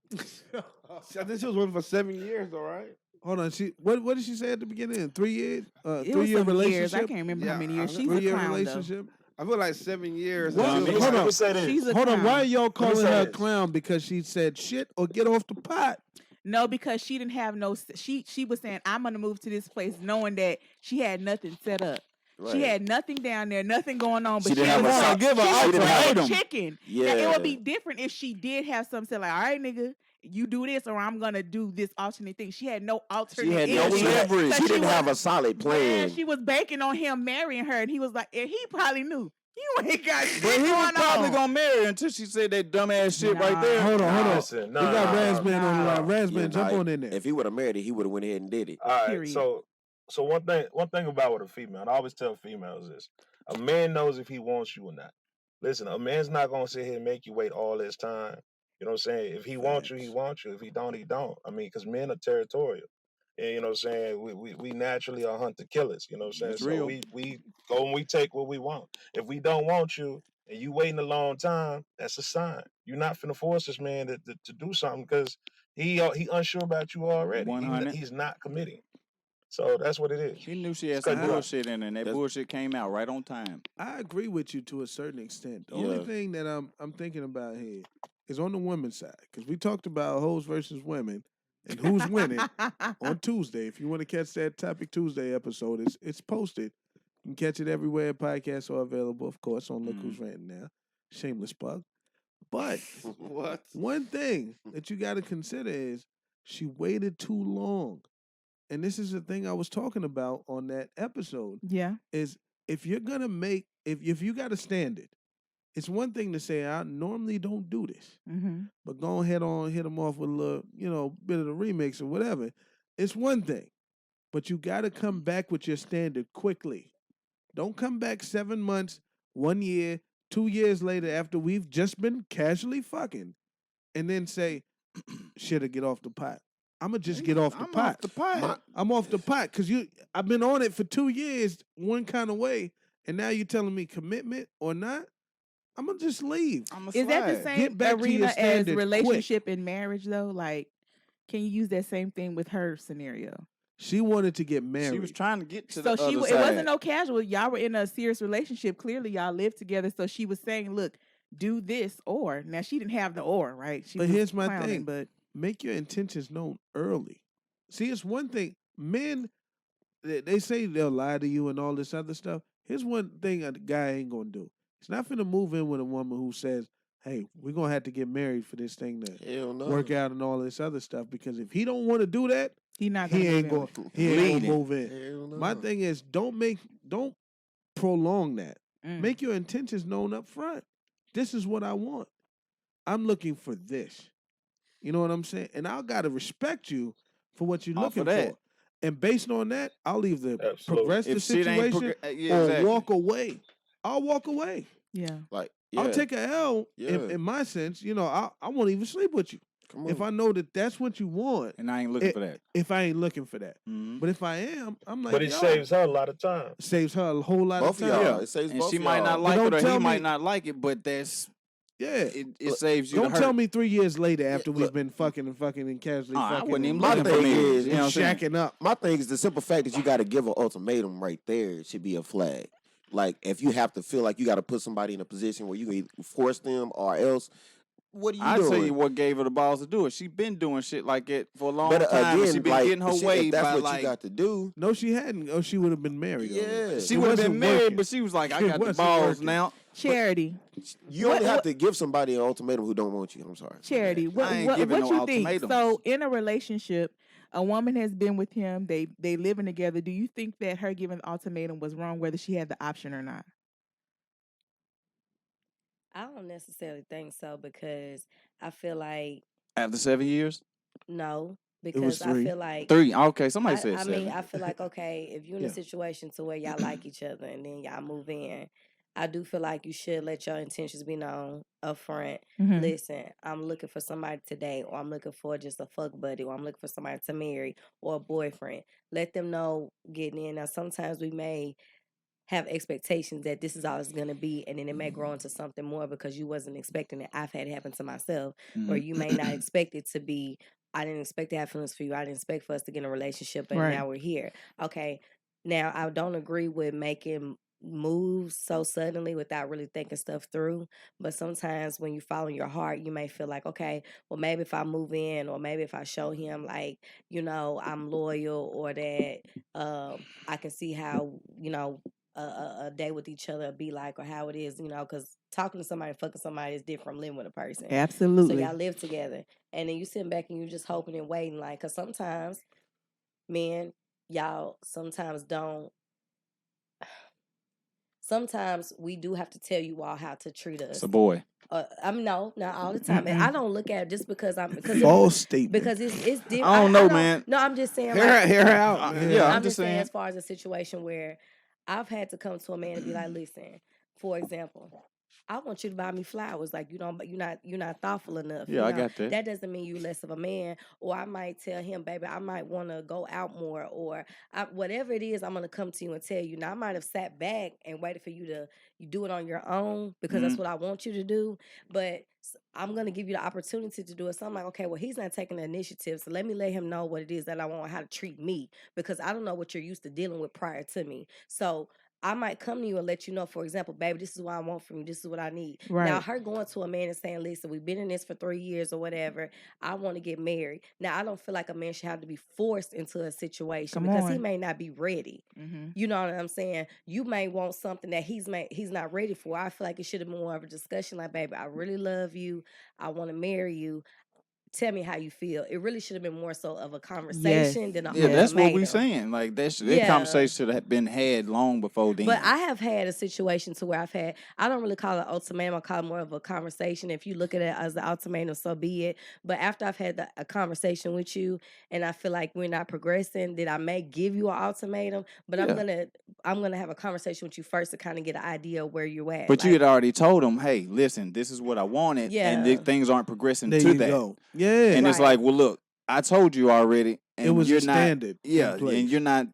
I think she was with him for 7 years, though, right?
Hold on. What did she say at the beginning? 3 years?
It
3
was
year
some
relationship?
years. I can't remember how many years. She's a
3-year
clown,
relationship?
I feel like 7 years.
What? Hold on.
She's a
Hold on.
clown.
Why are y'all calling her a
this.
clown? Because she said shit or get off the pot?
No, because she didn't have no. She was saying, I'm gonna move to this place, knowing that she had nothing set up.
Right.
She had nothing down there, nothing going on. But
She didn't have
was
a
like,
give her
she was
ultimatum.
playing chicken.
Yeah.
Now, it would be different if she did have something said like, all right, nigga, you do this or I'm gonna do this alternate thing. She had no alternate.
She had no
issue.
leverage.
So
She didn't
was-
have a solid plan.
Man, she was banking on him marrying her, and he was like, and he probably knew. You ain't got shit
But he was
going
probably
on.
gonna marry her until she said that dumbass shit right there.
Hold on.
Listen,
We got Razman on the line. Razman, jump on in there.
If he would have married her, he would have went ahead and did it.
All right.
Period.
So one thing about with a female, and I always tell females this: a man knows if he wants you or not. Listen, a man's not gonna sit here and make you wait all this time. You know what I'm saying? If he wants you, he wants you. If he don't, he don't. I mean, because men are territorial. And you know what I'm saying? We naturally are hunter killers. You know what I'm saying?
That's
So
real.
we go and we take what we want. If we don't want you and you waiting a long time, that's a sign. You're not finna force this man to do something because he unsure about you already.
100.
He's not committing. So that's what it is.
She knew she had
It's
some
cut you off.
bullshit in her, and that bullshit came out right on time.
I agree with you to a certain extent. The only thing that I'm thinking about here is on the women's side, because we talked about hoes versus women and who's winning on Tuesday. If you want to catch that Topic Tuesday episode, it's posted. You can catch it everywhere podcasts are available, of course, on Look Who's Ranting Now. Shameless plug. But
What?
one thing that you got to consider is she waited too long. And this is the thing I was talking about on that episode.
Yeah.
Is if you're gonna make if you got a standard It's one thing to say, I normally don't do this,
Mm-hmm.
but go ahead on, hit them off with a little, bit of the remix or whatever. It's one thing, but you got to come back with your standard quickly. Don't come back 7 months, 1 year, 2 years later after we've just been casually fucking and then say, shit, get off the pot. I'ma just get off the
I'm
pot.
off the pot.
I'm off the pot because I've been on it for 2 years one kind of way, and now you're telling me commitment or not. I'm gonna just leave.
Is that the same
Get back to your
arena as
standard
relationship and marriage though? Like, can you use that same thing with her scenario?
She wanted to get married.
She was trying to get to
So
the other
it
side.
wasn't no casual. Y'all were in a serious relationship. Clearly, y'all lived together. So she was saying, "Look, do this or." Now she didn't have the or, right? She
But
was
here's my
clowning,
thing.
But
Make your intentions known early. See, it's one thing. Men, they say they'll lie to you and all this other stuff. Here's one thing a guy ain't gonna do. He's not finna move in with a woman who says, "Hey, we're gonna have to get married for this thing to
Hell no.
work out and all this other stuff." Because if he don't want to do that,
he ain't
ain't
gonna
move in.
Hell no.
My thing is, don't prolong that.
Mm.
Make your intentions known up front. This is what I want. I'm looking for this. You know what I'm saying? And I gotta respect you for what you're
Off of
looking
that.
for. And based on that, I'll either
Absolutely.
progress the
If shit ain't
situation
yeah,
or
exactly.
walk away. I'll walk away.
Yeah.
Like,
I'll
yeah.
take a L
Yeah.
in my sense. I won't even sleep with you.
Come
If
on.
I know that that's what you want,
And I ain't looking for that.
if I ain't looking for that.
Mhm.
But if I am, I'm like,
But it
yo,
saves her a lot of time.
saves her a whole lot
Both
of
of
time.
y'all. It saves
And
both
she
of
might
y'all.
not like
don't
it, or he
tell me-
might not like it, but
Yeah.
it saves you.
Don't
the
tell
hurt.
me 3 years later after we've
look.
been fucking and casually
I
fucking.
wouldn't even
and
My
looking for
thing
me.
is,
You know what I'm saying?
shacking up.
My thing is the simple fact that you got to give an ultimatum right there should be a flag. Like, if you have to feel like you got to put somebody in a position where you can either force them or else, what are you
I
doing?
tell you what gave her the balls to do it. She been doing shit like that for a long
But
time.
again,
She been
like,
getting her
shit,
way
if that's
by
what
like.
you got to do.
No, she hadn't. Oh, she would have been married.
Yeah.
She
It
would have been
wasn't
married,
working.
but she was like, I
It
got the
wasn't
balls
working.
now.
Charity.
You only have to give somebody an ultimatum who don't want you. I'm sorry.
Charity.
I ain't giving no
you think?
ultimatums.
So in a relationship, a woman has been with him. They living together. Do you think that her giving the ultimatum was wrong, whether she had the option or not?
I don't necessarily think so because I feel like
After 7 years?
no,
was
because I
3.
feel like
3. Okay, somebody said
I
7.
mean, I feel like okay, if you're in
Yeah.
a situation to where y'all like each other and then y'all move in, I do feel like you should let your intentions be known up front.
Mhm.
Listen, I'm looking for somebody today, or I'm looking for just a fuck buddy, or I'm looking for somebody to marry or a boyfriend. Let them know getting in. Now, sometimes we may have expectations that this is all it's gonna be, and then it may grow into something more because you wasn't expecting it. I've had it happen to myself, where you may not expect it to be. I didn't expect to have feelings for you. I didn't expect for us to get in a relationship, but
Right.
now we're here. Okay, now I don't agree with making moves so suddenly without really thinking stuff through. But sometimes when you follow your heart, you may feel like, okay, well maybe if I move in, or maybe if I show him like, I'm loyal, or that I can see how a day with each other be like, or how it is, because talking to somebody, fucking somebody is different from living with a person. So
Absolutely.
y'all live together, and then you sitting back and you just hoping and waiting, like, because sometimes men, y'all sometimes don't. Sometimes we do have to tell you all how to treat us.
It's a boy.
I mean, no, not all the time. And I don't look at it just because
False statement.
because it's different.
I don't know, man.
No, I'm just saying.
Hear her out, man.
Yeah,
I'm just saying, as far as a situation where I've had to come to a man and be like, listen, for example, I want you to buy me flowers. Like, you're not thoughtful enough.
Yeah, I got that.
That doesn't mean you less of a man. Or I might tell him, baby, I might want to go out more, or whatever it is, I'm gonna come to you and tell you. Now I might have sat back and waited for you do it on your own because that's what I want you to do. But I'm gonna give you the opportunity to do it. So I'm like, okay, well, he's not taking the initiative, so let me let him know what it is that I want, how to treat me, because I don't know what you're used to dealing with prior to me. So I might come to you and let you know, for example, baby, this is what I want from you. This is what I need.
Right.
Now, her going to a man and saying, listen, we've been in this for 3 years or whatever. I want to get married. Now, I don't feel like a man should have to be forced into a situation because he may not be ready.
Mm-hmm.
You know what I'm saying? You may want something that he's not ready for. I feel like it should have been more of a discussion like, baby, I really love you. I want to marry you. tell me how you feel. It really should have been more so of a conversation than a
Yeah, that's what we
ultimatum.
saying. Like that
Yeah.
conversation should have been had long before then.
But I have had a situation to where I don't really call it ultimatum. I call it more of a conversation. If you look at it as the ultimatum, so be it. But after I've had a conversation with you and I feel like we're not progressing, then I may give you an ultimatum. But I'm gonna have a conversation with you first to kind of get an idea of where you're at.
But you had already told them, hey, listen, this is what I wanted, and things aren't progressing
There
to
you
that.
go. Yeah.
And it's like, well, look, I told you already, and
It was
you're
a
not,
standard in
yeah,
place.
and you're not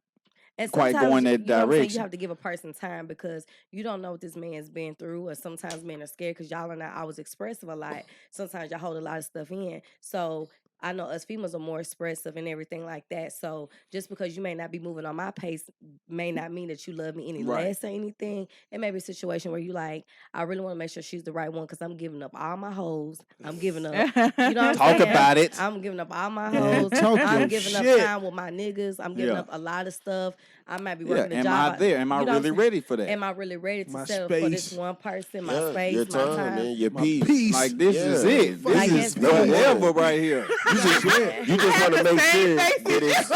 And
quite
sometimes,
going that
you know what I'm saying,
direction.
you have to give a person time because you don't know what this man's been through, or sometimes men are scared because y'all are not always expressive a lot. Sometimes y'all hold a lot of stuff in. So I know us females are more expressive and everything like that. So just because you may not be moving on my pace may not mean that you love me any less or anything. It may be a situation where you like, I really want to make sure she's the right one because I'm giving up all my hoes. I'm giving up, you know what I'm
Talk
saying?
about it.
I'm giving up all my hoes.
Talk
I'm
your
giving
shit.
up time with my niggas. I'm giving up a lot of stuff. I might be working a
am
job.
I there? Am I
You know what I'm
really
saying?
ready for that?
Am I really ready to
My
settle for this
space.
one person, my
Yeah,
space,
your
my
time,
time?
man, your
My
peace.
peace.
Like this is
Yeah.
it. This
Like
is
it's
forever right here.
You just want to make sure that it's.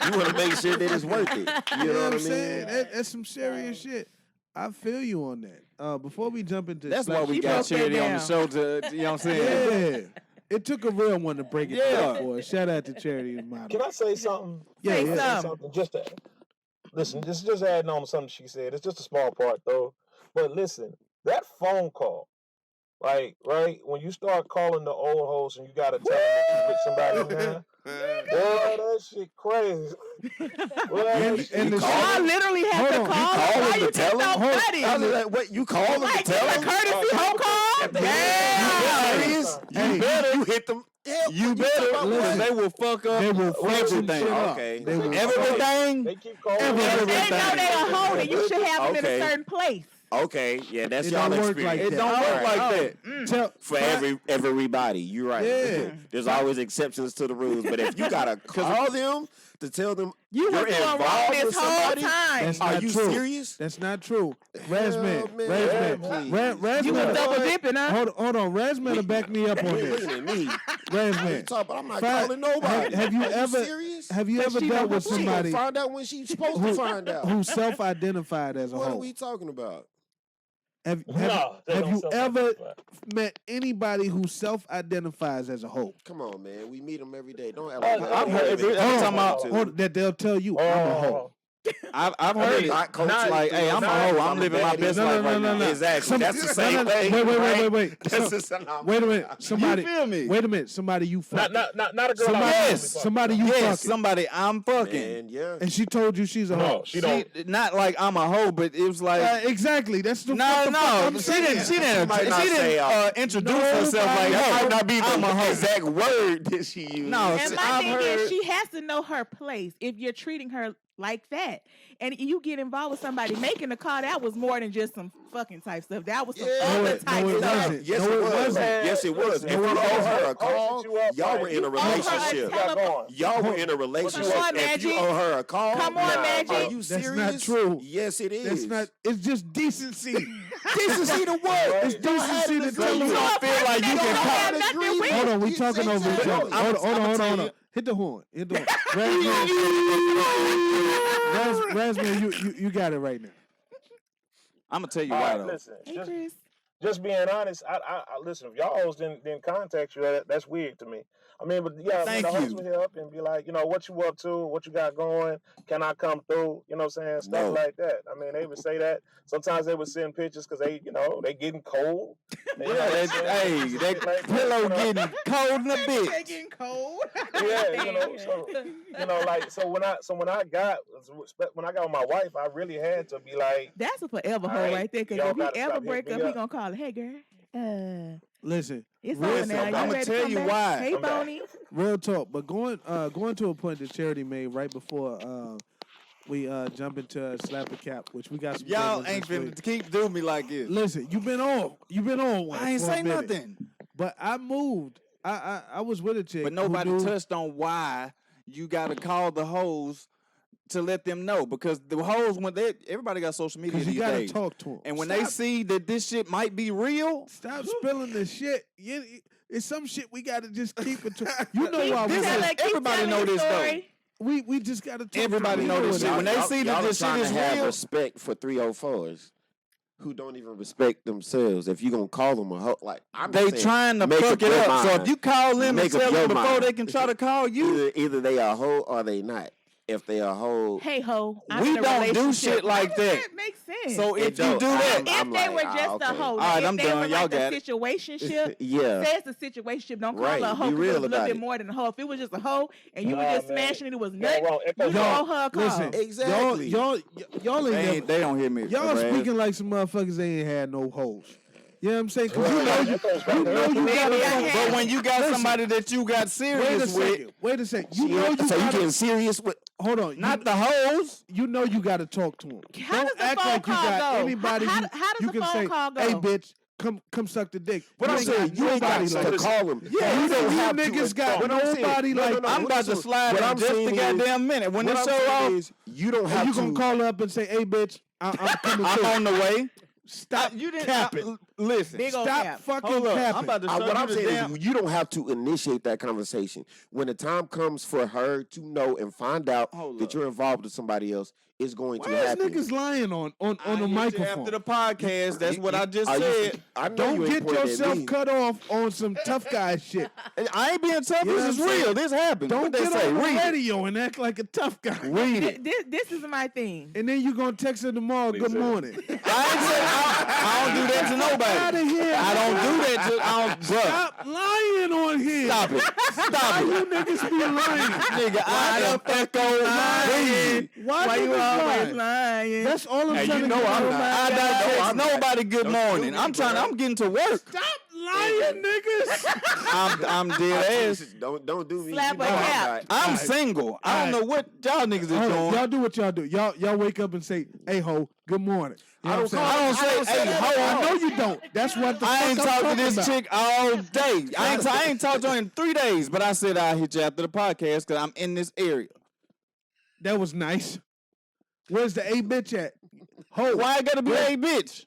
You want to make sure that it's worth it. You know what I mean?
saying? That's some serious shit. I feel you on that. Before we jump into
That's why we
She
got
broke that
Charity on the
down.
show to, you know what I'm saying?
Yeah. It took a real one to break it down for us. Shout out to Charity Model.
Can I say something?
Yeah,
Say
yeah.
something.
Just to, listen, just adding on to something she said. It's just a small part though. But listen, that phone call, like, right, when you start calling the old host and you gotta tell them that you with somebody now, boy, that shit crazy.
And the
Y'all literally have to call. Why you think so funny?
What you call them to
Like,
tell
it's a
them?
courtesy phone call?
You better. You hit them.
You better, because they will fuck up
They will fuck some
everything.
shit up.
Okay.
They will
Everything.
They keep calling.
They know they are holding. You should have them in
Okay.
a certain place.
Okay, yeah, that's
It
y'all
don't work
experience.
like
It
that.
don't work
Alright.
like that.
Tell,
For everybody, you're right.
Yeah.
There's always exceptions to the rules, but if you gotta call them to tell them
You
you're
were doing wrong
involved
this
with
whole
somebody,
time.
That's
are
not
you
true.
serious?
That's not true. Razman,
man.
Razman.
You was double dipping, huh?
Hold on. Razman will back me up on
You
this.
looking at me?
Razman.
But I'm not
Find-
calling nobody.
Have you
Are
ever?
serious?
Have you ever
she
dealt
know
with
her
She gonna
somebody
find out when she's supposed to find out.
who self-identified as a
What are
hoe?
we talking about?
Have
they
you
don't
ever
self-identify.
met anybody who self-identifies as a hoe?
Come on, man. We meet them every day. Don't act like
I've heard
every
it.
day.
talking about-
Hold on, that they'll tell you I'm a hoe.
I've heard it.
Not coaching.
Like, hey, I'm a hoe. I'm living my best life right now.
Exactly. That's the same thing.
Wait.
That's the same.
Wait a minute. Somebody.
You feel me?
Wait a minute. Somebody you fucking.
Not a girl.
Somebody you
Yes,
fucking.
somebody I'm fucking.
Man, yeah.
And she told you she's a hoe.
No, she don't.
Not like I'm a hoe, but it was like
Exactly. That's the
no,
what the fuck I'm
she
saying.
didn't. She didn't.
might not
She
say,
didn't introduce herself like,
That
"Hey,
might not be
I'm a
the
hoe."
exact word that she used.
No,
And my
I've
thing
heard.
is, she has to know her place if you're treating her like that. And you get involved with somebody making a call, that was more than just some fucking type stuff. That was some other type
it
stuff.
wasn't.
Yes,
No,
it
it
was.
wasn't.
Yes, it was. If you owe her a call, y'all were in a relationship. Y'all were in a relationship.
Come on,
If you
Magic.
owe her a call,
Come on, Magic.
Are you
That's
serious?
not true.
Yes, it is.
That's not. It's just decency.
decency to what?
It's decency to tell
you
you.
don't feel like you can
have
call.
nothing with
Hold on, we talking over each other. Hold on. Hit the horn. Razman, you got it right now.
I'm gonna tell you
All
why
right,
though.
listen.
Hey, Chris.
Just being honest, I listen. If y'all hoes didn't contact you, that's weird to me. I mean, but yeah,
Thank
when the host
you.
would hit up and be like, what you up to, what you got going, can I come through? You know what I'm saying? Stuff
No.
like that. I mean, they would say that. Sometimes they would send pictures because they getting cold. And,
Hey, that
like
pillow getting cold in a
They
bit.
getting cold.
So when I got with my wife, I really had to be like,
That's a forever hoe
Alright,
right there. Because
y'all
if he
gotta
ever
stop
break
hitting
up,
me
he gonna call her, hey, girl.
Listen,
It's
real
over now. You
I'ma
ready to
tell
come
you
back?
why.
Hey,
I'm back.
Boney.
real talk. But going to a point that Charity made right before we jump into Slap the Cap, which we got some.
Y'all
favorites
ain't
this
finna
week.
keep doing me like this.
Listen, you've been on one.
I ain't
for a
say
minute.
nothing.
But I moved. I was with a chick.
But
who
nobody
knew-
touched on why you gotta call the hoes to let them know, because the hoes everybody got social media
'cause you
these
gotta
days.
talk to them.
And when they see that this shit might be real,
Stop spilling the shit. It's some shit we gotta just keep it to. You know why we
everybody know this though.
We just gotta talk.
Everybody know this shit. When they see that this shit is real,
respect for 304s who don't even respect themselves. If you gonna call them a hoe, like
they trying to fuck it up. So if you call them and tell them before they can try to call you,
either they are a hoe or they not. If they are a hoe,
hey ho,
we don't do shit like that.
That makes sense.
So if you do that,
if they were just a hoe,
all right, I'm done. Y'all got
it. Situationship,
yeah.
say it's a situationship. Don't call her a hoe because it's a little bit more than a hoe. If it was just a hoe and you were just smashing it, it was nuts. You owe her a call.
Listen,
exactly.
Y'all ain't.
They don't hear me.
Y'all speaking like some motherfuckers ain't had no hoes. You know what I'm saying? Because you know you got.
But when you got somebody that you got serious with,
wait a second. You know you
getting serious with.
Hold on,
not the hoes.
You know you got to talk to them.
How
Don't
does
act
the phone
like you
call
got
go?
anybody
How does
you
the
can
phone
say,
call go?
"Hey, bitch, come suck the dick."
What I'm saying, you ain't got to call them.
Yeah,
you don't have
niggas
to.
got nobody like.
I'm about to slide in just a goddamn minute. When this show off,
you don't have to.
You gonna call up and say, "Hey, bitch, I'm coming.
I'm on the way."
Stop capping.
Listen,
stop fucking capping.
I'm about to show
what I'm
you
saying is you don't have to initiate that conversation. When the time comes for her to know and find out that you're involved with somebody else, it's going to happen.
Why is niggas lying on the microphone?
After the podcast, that's what I just said.
Don't get yourself cut off on some tough guy shit.
I ain't being tough. This is real. This happened.
Don't get on the radio and act like a tough guy.
Read it.
This is my thing.
And then you gonna text her tomorrow. Good morning.
I don't do that to nobody.
Out of here.
I don't do that to.
Stop lying on here.
Stop it. Stop it.
You niggas be lying.
Nigga, I am Ecko lying.
Why you
always lying?
That's all I'm trying to
I'm not. I don't text nobody good morning. I'm getting to work.
Stop lying, niggas.
I'm dead ass.
Don't do me.
Slap a cap.
I'm single. I don't know what y'all niggas is doing.
Y'all do what y'all do. Y'all wake up and say, "Hey ho, good morning." You know
I don't say, "Hey ho."
I know you don't. That's what the
I ain't
fuck I'm
talked to this
about.
chick all day. I ain't talked to her in 3 days, but I said I'll hit you after the podcast because I'm in this area.
That was nice. Where's the A bitch at? Ho.
Why I gotta be a bitch?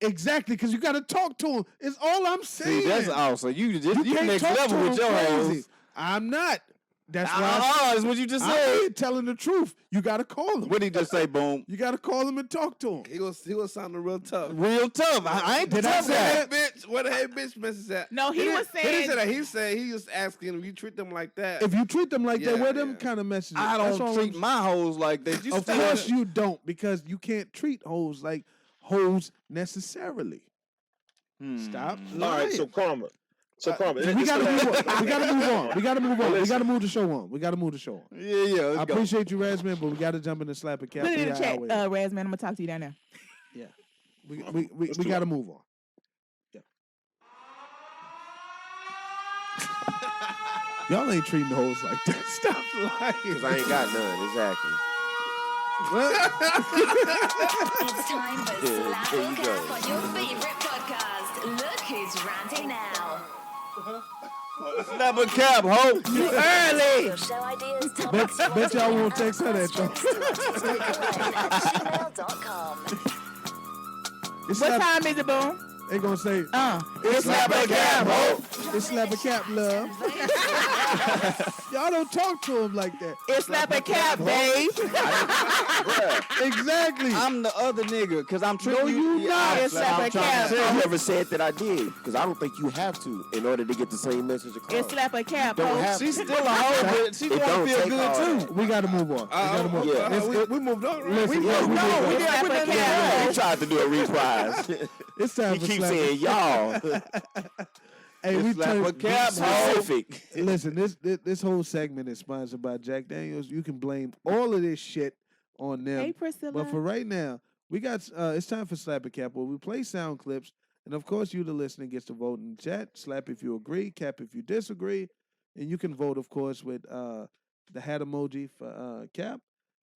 Exactly, because you gotta talk to him. It's all I'm saying.
See, that's awesome. You
can't
next
talk
level
to
with
him
your
crazy.
hoes.
I'm not. That's why.
That's what you just
I'm
said.
telling the truth. You gotta call him.
What did he just say? Boom.
You gotta call him and talk to him.
He was sounding real tough.
Real tough. I ain't the
Did I
tough
say
guy.
that?
Bitch, where the hey bitch message at?
No, he was saying.
He didn't say that. He said he was asking if you treat them like that.
If you treat them like that,
Yeah,
where them
yeah.
kind of messages?
I
That's
don't
all
treat
I'm-
my hoes like that.
Of course you don't, because you can't treat hoes like hoes necessarily. Stop.
All right, so Karma. So Karma.
We gotta move on. We gotta move on. We gotta move on. We gotta move the show on. We gotta move the show on.
Yeah.
I appreciate you, Razman, but we gotta jump in and slap a cap.
Put it in the chat, Razman. I'm gonna talk to you down there.
Yeah. We gotta move on. Yeah. Y'all ain't treating the hoes like that. Stop lying.
Because I ain't got none. Exactly.
It's time for
There
Slap
you
or
go.
Cap on your favorite podcast. Look who's ranting now.
Slap a cap, ho. You early.
Your show ideas, topics,
Bet y'all won't text her that though.
gmail.com.
What time is it, Boom?
They gonna say,
It's slap a cap, ho.
it's slap a cap, love. Y'all don't talk to him like that.
It's slap a cap, babe.
Exactly.
I'm the other nigga because I'm treating
you not.
It's slap a cap.
You never said that I did, because I don't think you have to in order to get the same message across.
It's slap a cap,
Don't
ho.
have
She's
to.
still a hoe, but she
It
want
don't
to feel
take
good
all
too.
that.
We gotta move on. We gotta move on.
Yeah.
We moved on. Right?
Listen,
No, we
It's
got
slap a
He
cap.
tried to do a reprise.
It's time
He
for
keeps
slap
saying y'all.
Hey, we
slap a
turn
cap, ho.
Specific.
Listen, this whole segment is sponsored by Jack Daniels. You can blame all of this shit on them.
Hey, Priscilla.
But for right now, we got it's time for Slap a Cap, where we play sound clips, and of course you, the listener, gets to vote in the chat. Slap if you agree, cap if you disagree, and you can vote, of course, with the hat emoji for cap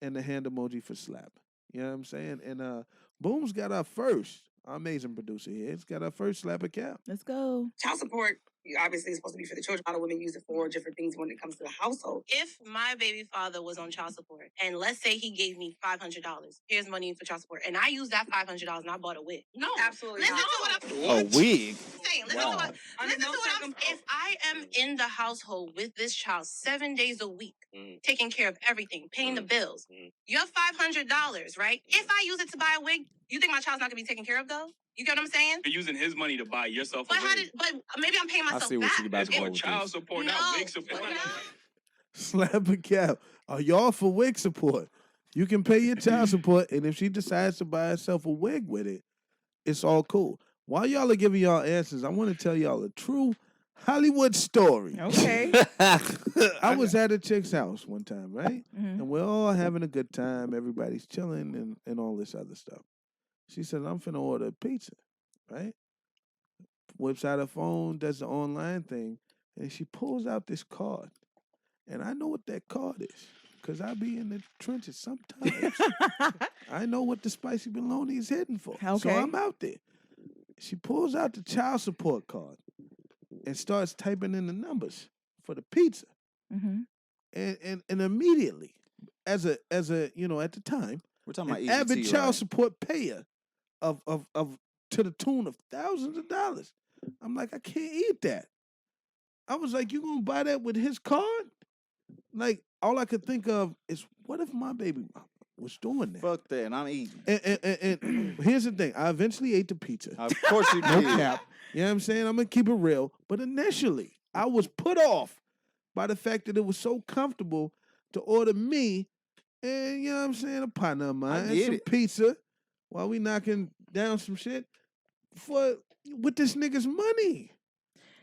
and the hand emoji for slap. You know what I'm saying? And Boom's got our first. Our amazing producer here. It's got our first slap of cap.
Let's go.
Child support, obviously, is supposed to be for the children. A lot of women use it for different things when it comes to the household. If my baby father was on child support, and let's say he gave me $500, here's money for child support, and I used that $500 and I bought a wig. No, absolutely
not.
To what I'm
A wig?
saying. Listen to what I'm if I am in the household with this child 7 days a week, taking care of everything, paying the bills, you're $500, right? If I use it to buy a wig, you think my child's not gonna be taken care of though? You get what I'm saying?
You're using his money to buy yourself
But
a wig.
but maybe I'm paying myself
I see what
back.
you about to go
For
with
child
this.
support, not wig support.
Slap a cap. Are y'all for wig support? You can pay your child support, and if she decides to buy herself a wig with it, it's all cool. While y'all are giving y'all answers, I want to tell y'all a true Hollywood story.
Okay.
I was at a chick's house one time, right?
Mhm.
And we're all having a good time. Everybody's chilling and all this other stuff. She said, I'm finna order a pizza, right? Whips out her phone, does the online thing, and she pulls out this card. And I know what that card is, because I be in the trenches sometimes. I know what the spicy bologna is heading for. So
Okay.
I'm out there. She pulls out the child support card and starts typing in the numbers for the pizza.
Mhm.
And immediately, as a at the time,
We're talking about
an avid
EBT,
child
right?
support payer of to the tune of thousands of dollars. I'm like, I can't eat that. I was like, you gonna buy that with his card? Like, all I could think of is, what if my baby mama was doing that?
Fuck that, and I'm eating.
And here's the thing. I eventually ate the pizza.
Of course you
No
did.
cap. You know what I'm saying? I'm going to keep it real. But initially, I was put off by the fact that it was so comfortable to order me and, you know what I'm saying, a partner of mine, and
get
some
it.
pizza while we knocking down some shit with this nigga's money.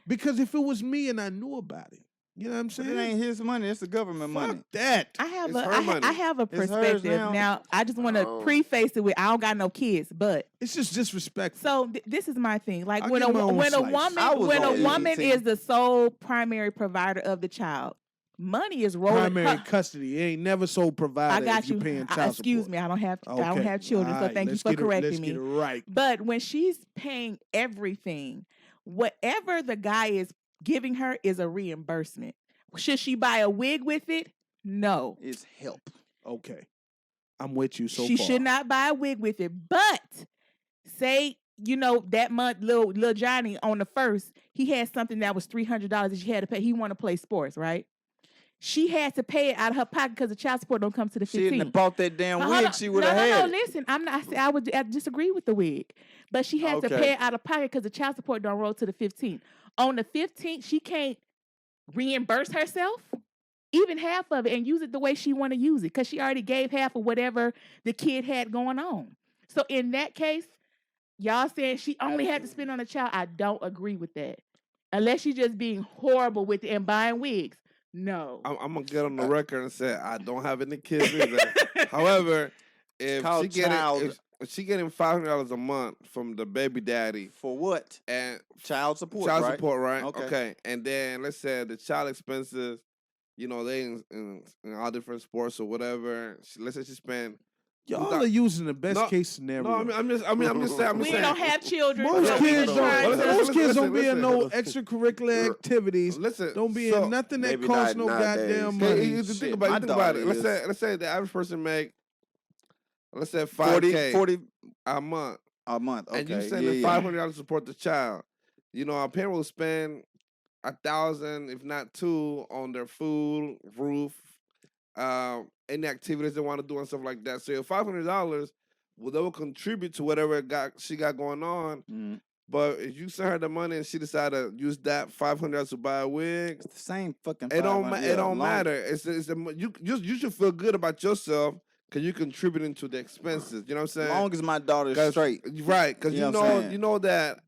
Because if it was me and I knew about it, you know what I'm
But
saying?
it ain't his money, it's the government money.
Fuck that.
I have
It's
a
her
I
money.
have a
It's hers
perspective.
now.
Now, I just want to preface it with I don't got no kids, but
It's just disrespectful.
so this is my thing. Like
I'll
when
get my own
when a
slice.
I was
woman
on EBT.
is the sole primary provider of the child, money is rolling.
Primary custody. It ain't never so provided
I got
if you
you.
paying child
Excuse
support.
me. I don't have
Okay.
children,
All
so
right,
thank you
let's
for
get it-
correcting
let's
me.
get it right.
But when she's paying everything, whatever the guy is giving her is a reimbursement. Should she buy a wig with it? No.
It's help.
Okay. I'm with you so
She
far.
should not buy a wig with it. But say, that month, little Johnny on the first, he had something that was $300 that she had to pay. He want to play sports, right? She had to pay it out of her pocket because the child support don't come to the
She hadn't
15th.
bought that damn
Hold on.
wig, she would have had
No,
it.
listen. I disagree with the wig. But she had to
Okay.
pay it out of pocket because the child support don't roll to the 15th. On the 15th, she can't reimburse herself, even half of it, and use it the way she want to use it because she already gave half of whatever the kid had going on. So in that case, y'all saying she only had to spend on a child, I don't agree with that. Unless she's just being horrible with it and buying wigs. No.
I'm gonna get on the record and say I don't have any kids either. However, if
called
she getting
child-
if she getting $500 a month from the baby daddy
For what?
and
Child support,
child
right?
support, right?
Okay.
And then let's say the child expenses, they in all different sports or whatever. Let's say she spent.
Y'all are using the best
No,
case scenario.
No, I'm just saying.
We don't have children.
Most
so we
kids
just
don't.
trying to-
Most kids don't be in no
listen.
extracurricular activities.
Listen,
Don't be
so-
in nothing that
Maybe
costs
not
no
nowadays.
goddamn
Hey,
money.
you think
Shit,
about
my
it. Think about it.
daughter
Let's say the average person make, let's say
40,
5K
40
a month,
a month. Okay.
and you
yeah,
sending
yeah.
$500 to support the child. A parent will spend 1,000, if not 2, on their food, roof, any activities they want to do and stuff like that. So your $500, they will contribute to whatever she got going on.
Mm.
But if you send her the money and she decide to use that $500 to buy a wig,
It's the same fucking.
it don't
500,
it don't
long-
matter. You should feel good about yourself because you're contributing to the expenses. You know what I'm
As
saying?
long as my daughter's
'Cause-
straight.
right? Because
You know what I'm saying?
that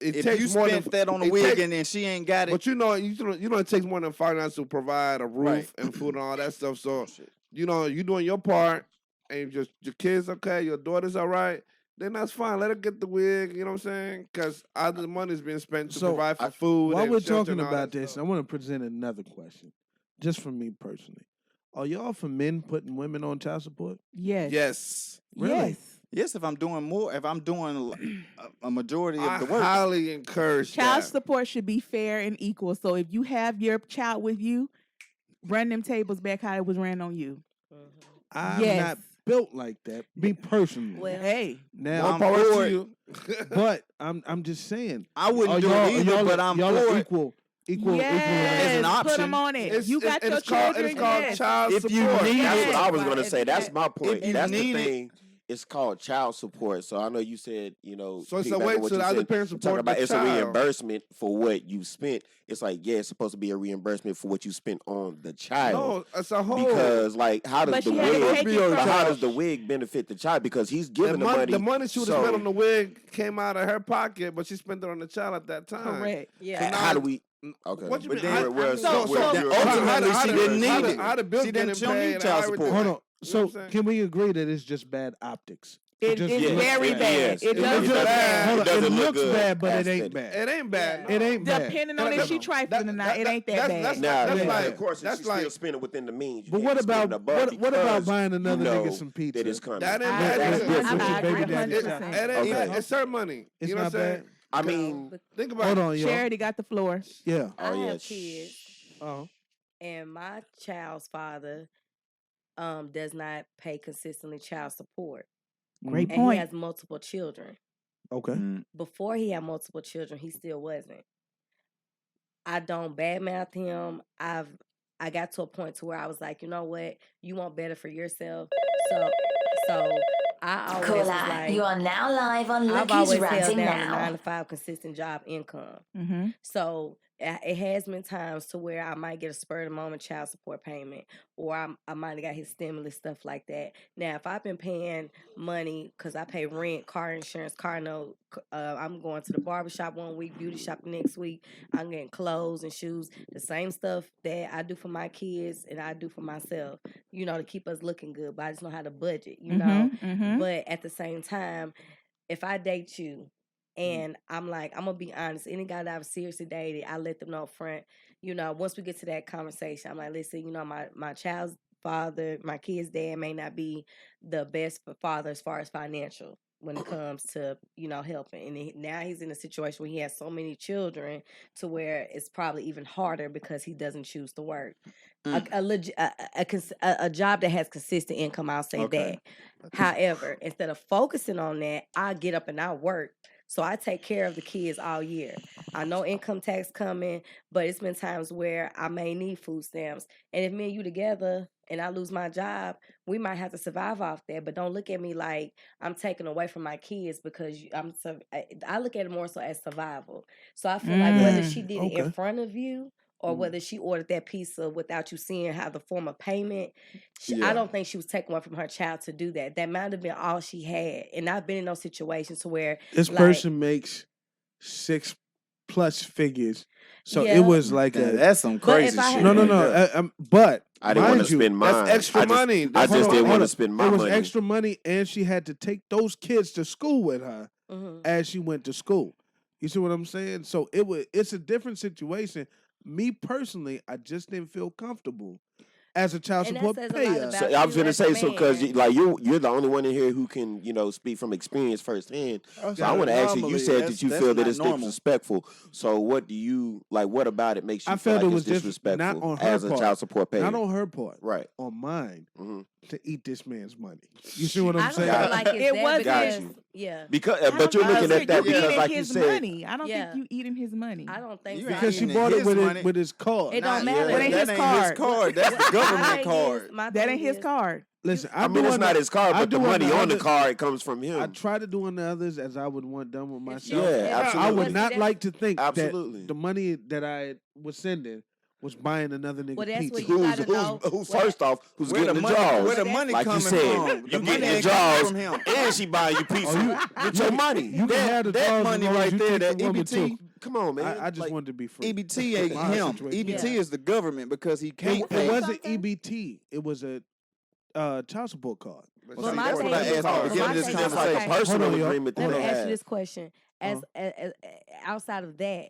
it
If
takes
you
more
spent
than
that on a
it
wig
takes-
and then she ain't got it,
But it takes more than $5 to provide a roof
Right.
and food and all that stuff. So
Shit.
you doing your part, and just your kids okay, your daughter's all right. Then that's fine. Let her get the wig. You know what I'm saying? Because all the money's being spent to
So,
provide for food.
While
and
we're
shelter
talking
and all
about
that
this,
stuff.
I want to present another question, just for me personally. Are y'all for men putting women on child support?
Yes.
Yes.
Really?
Yes.
Yes, if I'm doing more, if I'm doing a majority of the work.
I highly encourage
Child
that.
support should be fair and equal. So if you have your child with you, run them tables back how it was ran on you.
I'm not built like that. Me personally.
Well,
Hey,
now
More
I'm
power
for
to
it,
you.
but I'm just saying.
I wouldn't do
y'all-
it either,
y'all-
but I'm
y'all are
for it.
equal.
As an option.
put them on it. You got your
it's called,
children.
it's called
yes.
child
If you
support.
need
That's
it,
what I was
Right.
gonna say. That's my point.
if you
That's the
need it-
thing. It's called child support. So I know you said,
So it's a
piggybacking
way
on what
to
you
the other
said,
parent
talking
support
about
the
it's a
child.
reimbursement for what you spent. It's like, yeah, it's supposed to be a reimbursement for what you spent on the child.
No, it's a whole.
Because like how does
But
the
she had to
wig
take it from
how
her.
does the wig benefit the child? Because he's giving
the money she would have
so-
spent on the wig came out of her pocket, but she spent it on the child at that time.
Correct.
Yeah.
So
how
now-
do we okay.
What you
But
mean?
then-
Where's-
So-
where's
so-
your-
Ultimately,
how
she
the-
didn't
how
need
the-
it.
how the bills
She didn't
getting
need
paid and
child
everything.
support.
Hold on.
You know
So
what I'm saying?
can we agree that it's just bad optics?
It
just
is
looks
very
bad.
bad.
Yes.
It
It
does
looks
look
bad.
bad.
Hold on.
It doesn't
It
look
looks
good.
bad, but it
Aesthetic.
ain't bad.
It ain't bad.
It ain't bad.
Depending on
That-
if she
that-
trifling or not, it ain't that bad.
that's
Now,
like-
yeah,
like-
of course,
that's
she's
like-
still spending within the means. You
But
can't
what
be spending
about
above
what about
because
buying another
you know
nigga some pizza?
that it's coming.
That ain't
I
bad.
agree.
It's
With
different.
your
I
baby
agree
daddy
100%.
child.
It ain't
Okay.
bad. It's her money.
It's
You know
not
what I'm saying?
I mean,
Think about
Hold
it.
on, yo.
Charity got the floor.
Yeah.
I
oh yeah,
have kids,
Oh.
and my child's father does not pay consistently child support,
Great
and
point.
he has multiple children.
Okay.
Before he had multiple children, he still wasn't. I don't badmouth him. I got to a point to where I was like, you know what, you want better for yourself. So I always was
Caller,
like,
you are now live on
I've
Lucky's
always held
Ranting
down a
now.
9-to-5 consistent job income.
Mm-hmm.
So it has been times to where I might get a spur of the moment child support payment, or I might have got his stimulus, stuff like that. Now, if I've been paying money because I pay rent, car insurance, car note, I'm going to the barbershop one week, beauty shop the next week, I'm getting clothes and shoes, the same stuff that I do for my kids and I do for myself, you know, to keep us looking good. But I just know how to budget, you know. But at the same time, if I date you, and I'm like, I'm gonna be honest, any guy that I've seriously dated, I let them know up front, you know, once we get to that conversation, I'm like, listen, you know, my child's father, my kid's dad may not be the best father as far as financial when it comes to, you know, helping. And now he's in a situation where he has so many children to where it's probably even harder because he doesn't choose to work. A job that has consistent income, I'll say that. However, instead of focusing on that, I get up and I work. So I take care of the kids all year. I know income tax coming, but it's been times where I may need food stamps. And if me and you together and I lose my job, we might have to survive off that. But don't look at me like I'm taking away from my kids because I look at it more so as survival. So I feel like whether she did it in front of you or whether she ordered that pizza without you seeing how the form of payment, I don't think she was taking one from her child to do that. That might have been all she had. And I've been in those situations to where
This person makes 6+ figures, so
Yeah.
it was like
That's some
But if
crazy
I
shit.
had-
no. But
I didn't want
mind
to
you,
spend mine.
That's extra money.
I
That's-
just
hold
didn't
on,
want
hold
to
on.
spend my
It was
money.
extra money, and she had to take those kids to school with her as she went to school. You see what I'm saying? So it's a different situation. Me personally, I just didn't feel comfortable as a child
And that
support
says a lot
payer.
about
So I was
you
gonna
as a
say so because
man.
like you're the only one in here who can speak from experience firsthand. So I want to ask you. You said that you feel that it's disrespectful. So what do you like? What about it makes you
I
feel
felt
like
it was
it's disrespectful
not on her
as a
part.
child support payer?
Not on her part,
Right.
on mine,
Mhm.
to eat this man's money. You see what I'm
I don't
saying?
feel like it's
It
that
wasn't-
because,
Got you.
yeah.
Because
I
but
don't
you're
think
looking
so.
at that
You
because
eating
like you
his
said.
money. I don't
Yeah.
think you eating his money.
I don't think
You
so.
ain't
Because she
eating
bought it
his
with
money.
with his card.
It don't matter.
That ain't his
That ain't
card.
his card. That's the
My
government
thing
card.
is- my
That
thing
ain't his
is-
card.
Listen,
I mean, it's not his card,
I
but the
do
money on the
other-
card comes from him.
I try to do unto others as I would want done with
It's
myself.
your-
Yeah,
it's-
absolutely.
I
but
would
see,
not
that's-
like to think
Absolutely.
that the money that I was sending was buying another nigga
Well, that's
pizza.
what you gotta know.
Who's
Well,
first off, who's
Where
getting
the
the
money-
jaws?
where the money
like you
coming
said,
from?
you
The
getting
money
the
ain't coming
jaws,
from him.
and she buying you pizza with your money.
You can have the
that
jaws
money
as long as
right
you
there,
take
that
the woman
EBT,
too.
Come on, man.
I just
Like,
wanted to be free.
EBT ain't
My
him.
situation.
EBT is the government because he can't
It
pay.
wasn't EBT. It was a child support card.
But
Well,
see,
my
that's what
thing
I
is-
asked.
well,
Again,
my
this
thing
is
is-
just like
okay.
a personal
Hold on, y'all.
agreement that
Let me
they
ask you
have.
this question: as outside of that,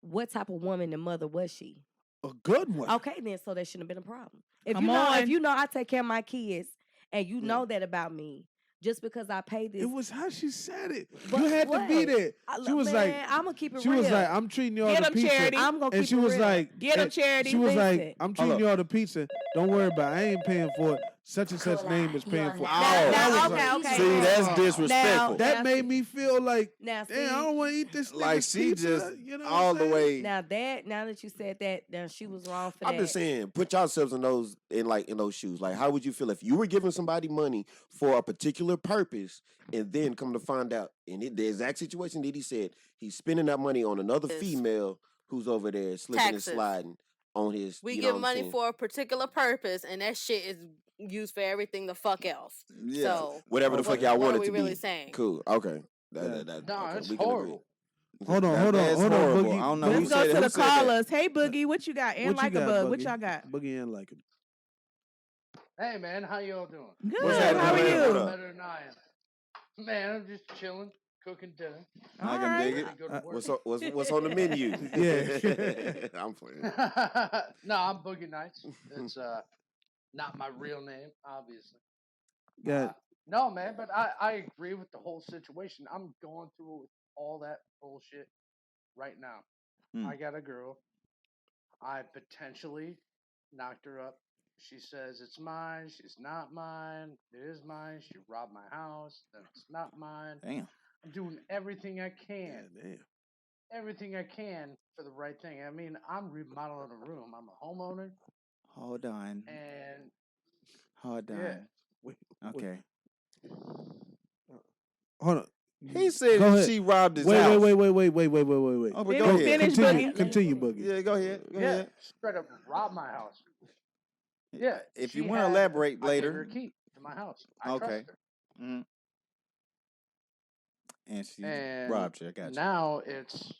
what type of woman and mother was she?
A good one.
Okay, then, so that shouldn't have been a problem. If
Come
you know,
on.
if you know, I take care of my kids, and you know that about me. just because I paid this.
It was how she said it.
But
You had
what?
to be there. She was like,
I'm gonna keep it
she
real.
was like, I'm treating y'all
Get
the
'em,
pizza.
Charity.
I'm gonna
And
keep
she
it
was
real.
like,
Get 'em,
and
Charity.
She was like,
Listen.
I'm treating y'all the pizza. Don't worry about it. I ain't paying for it. Such and such name is paying for it.
Okay.
See, that's disrespectful.
That made me feel like,
Now,
damn, I don't want to eat this
Like
nigga's
she
pizza.
just
You know
all
what I'm
the
saying?
way.
Now that you said that, now she was wrong for
I'm
that.
just saying, put yourselves in those shoes. Like, how would you feel if you were giving somebody money for a particular purpose, and then come to find out the exact situation that he said, he's spending that money on another female who's over there slipping
Taxes.
and sliding on his.
We
you know
give
what I'm
money
saying?
for a particular purpose, and that shit is used for everything the fuck else.
Yeah.
So
Whatever the fuck y'all
what
want
are
it
we
to
really
be.
saying?
Cool. Okay.
No,
Okay,
it's
we can agree.
horrible.
Hold on,
That's
Boogie.
horrible. I don't know
Let's
who
go
said
to
who
the
said that.
callers. Hey, Boogie, what you got? And
What you got,
LikaBug, what
Boogie?
y'all got?
Boogie and like him.
Hey man, how y'all doing?
Good.
What's happening,
How are
man?
you?
What up?
Better than I am. Man, I'm just chilling, cooking dinner.
I can dig it.
Go to work.
What's on the menu?
Yeah.
I'm playing.
No, I'm Boogie Nights. It's not my real name, obviously.
Got
No, man, but I agree with the whole situation. I'm going through all that bullshit right now. I got a girl. I potentially knocked her up. She says it's mine. She's not mine. It is mine. She robbed my house. That's not mine.
Damn.
I'm doing everything I can.
damn.
Everything I can for the right thing. I mean, I'm remodeling a room. I'm a homeowner.
Hold on.
And
Hold on.
yeah.
Okay.
Hold on.
He said
Go ahead.
she robbed his
wait,
house.
Wait.
Oh, but go ahead.
Continue, Boogie.
Yeah, go ahead. Go ahead.
Straight up robbed my house. Yeah.
If
she
you want to
had-
elaborate
I
later.
gave her a key to my house. I
Okay.
trust her.
Mm. And she
And
robbed you. I got you.
now it's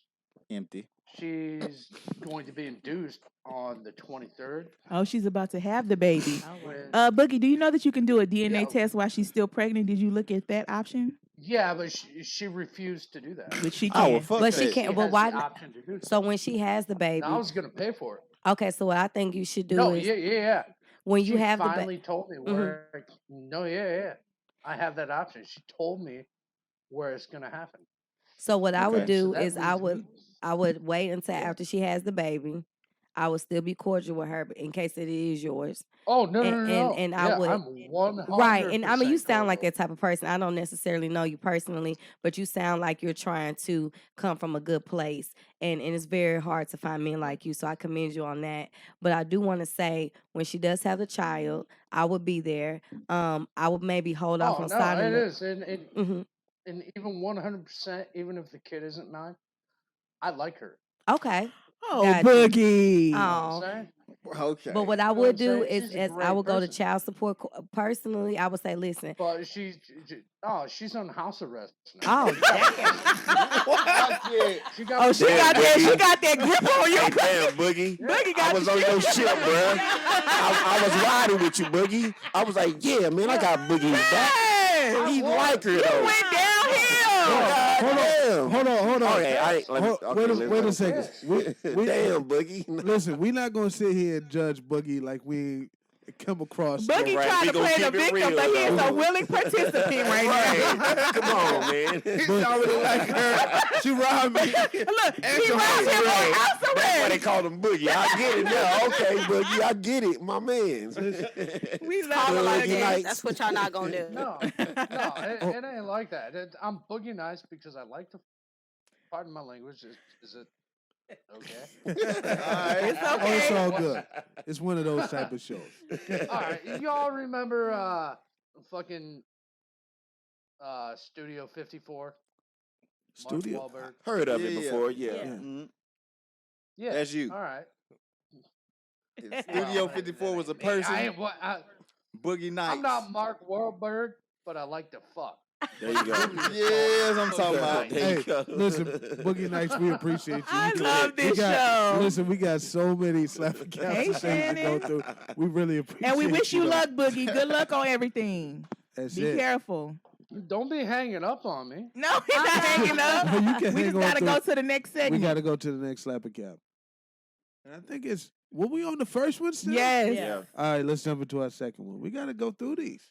Empty.
she's going to be induced on the 23rd.
Oh, she's about to have the baby.
When-
Boogie, do you know that you can do a DNA
Yeah.
test while she's still pregnant? Did you look at that option?
Yeah, but she refused to do that.
But she
Oh,
can.
well, fuck
But she
that.
can't.
She
But
has
why?
the option to do
So when she has the baby,
I was going to pay for it.
okay. So what I think you should do
No,
is
yeah.
when
She
you have the
finally
baby.
told me where. No, yeah. I have that option. She told me where it's going to happen.
So what I would
Okay.
do
So that
is I
leaves
would wait until after she has the baby. I would still be cordial with her, but in case it is yours.
Oh no,
And I would
I'm 100%
right. And I mean, you sound like
cordial.
that type of person. I don't necessarily know you personally, but you sound like you're trying to come from a good place. And it's very hard to find men like you. So I commend you on that. But I do want to say, when she does have the child, I would be there. I would maybe hold off
Oh
on
no,
signing
it
the-
is, and even 100%, even if the kid isn't mine, I like her.
Okay.
Oh,
Got you.
Boogie.
You know what I'm
Oh.
saying?
Okay.
But what I
You know
would
I'm
do
saying?
is,
She's a
as I
great
would go to
person.
child support personally, I would say, listen.
But she's on house arrest now.
Oh,
She got
She got that grip on you.
Damn, Boogie.
Boogie
I
got
was
the
on
shit.
your shit, bro. I was riding with you, Boogie. I was like, yeah, man, I got Boogie's back. He like her, though.
Went downhill.
Hold on.
Okay,
Wait a second.
Damn, Boogie.
Listen, we're not gonna sit here and judge Boogie like we come across.
Boogie
Right,
trying
we
to
gonna
play the
keep it
victim,
real,
but he is
though.
a willing participant right now.
Come on, man.
He's already like her. She robbed me.
Look, he robbed him on house
That's why they
arrest.
call him Boogie. I get it now. Okay, Boogie, I get it, my man.
We
Call
love
her
Boogie
again.
Nights.
That's what y'all not gonna do.
No, it ain't like that. I'm boogie nice because I like to. Pardon my language. Is it okay?
It's
Oh,
okay.
it's all good. It's one of those type of shows.
All right, y'all remember fucking Studio 54?
Studio.
Mark Wahlberg.
Heard of it
Yeah.
before, yeah.
Mhm.
Yeah,
That's you.
All right.
Studio 54 was a person.
I ain't what.
Boogie Nights.
I'm not Mark Wahlberg, but I like to fuck.
There you go.
Yes, I'm talking about.
There you
Hey,
go.
listen, Boogie Nights, we appreciate you.
I
We
love this
got,
show.
Listen, we got so many slappercasting things to go through. We really appreciate
And we wish you
though.
luck, Boogie. Good luck on everything.
That's
Be
it.
careful.
Don't be hanging up on me.
No, we're not hanging up.
You can
We
hang
just
on
gotta
to
go
it.
to the next
We
segment.
got to go to the next slapper cap. And I think it's, were we on the first one still?
Yes.
Yeah.
All right, let's jump into our second one. We got to go through these.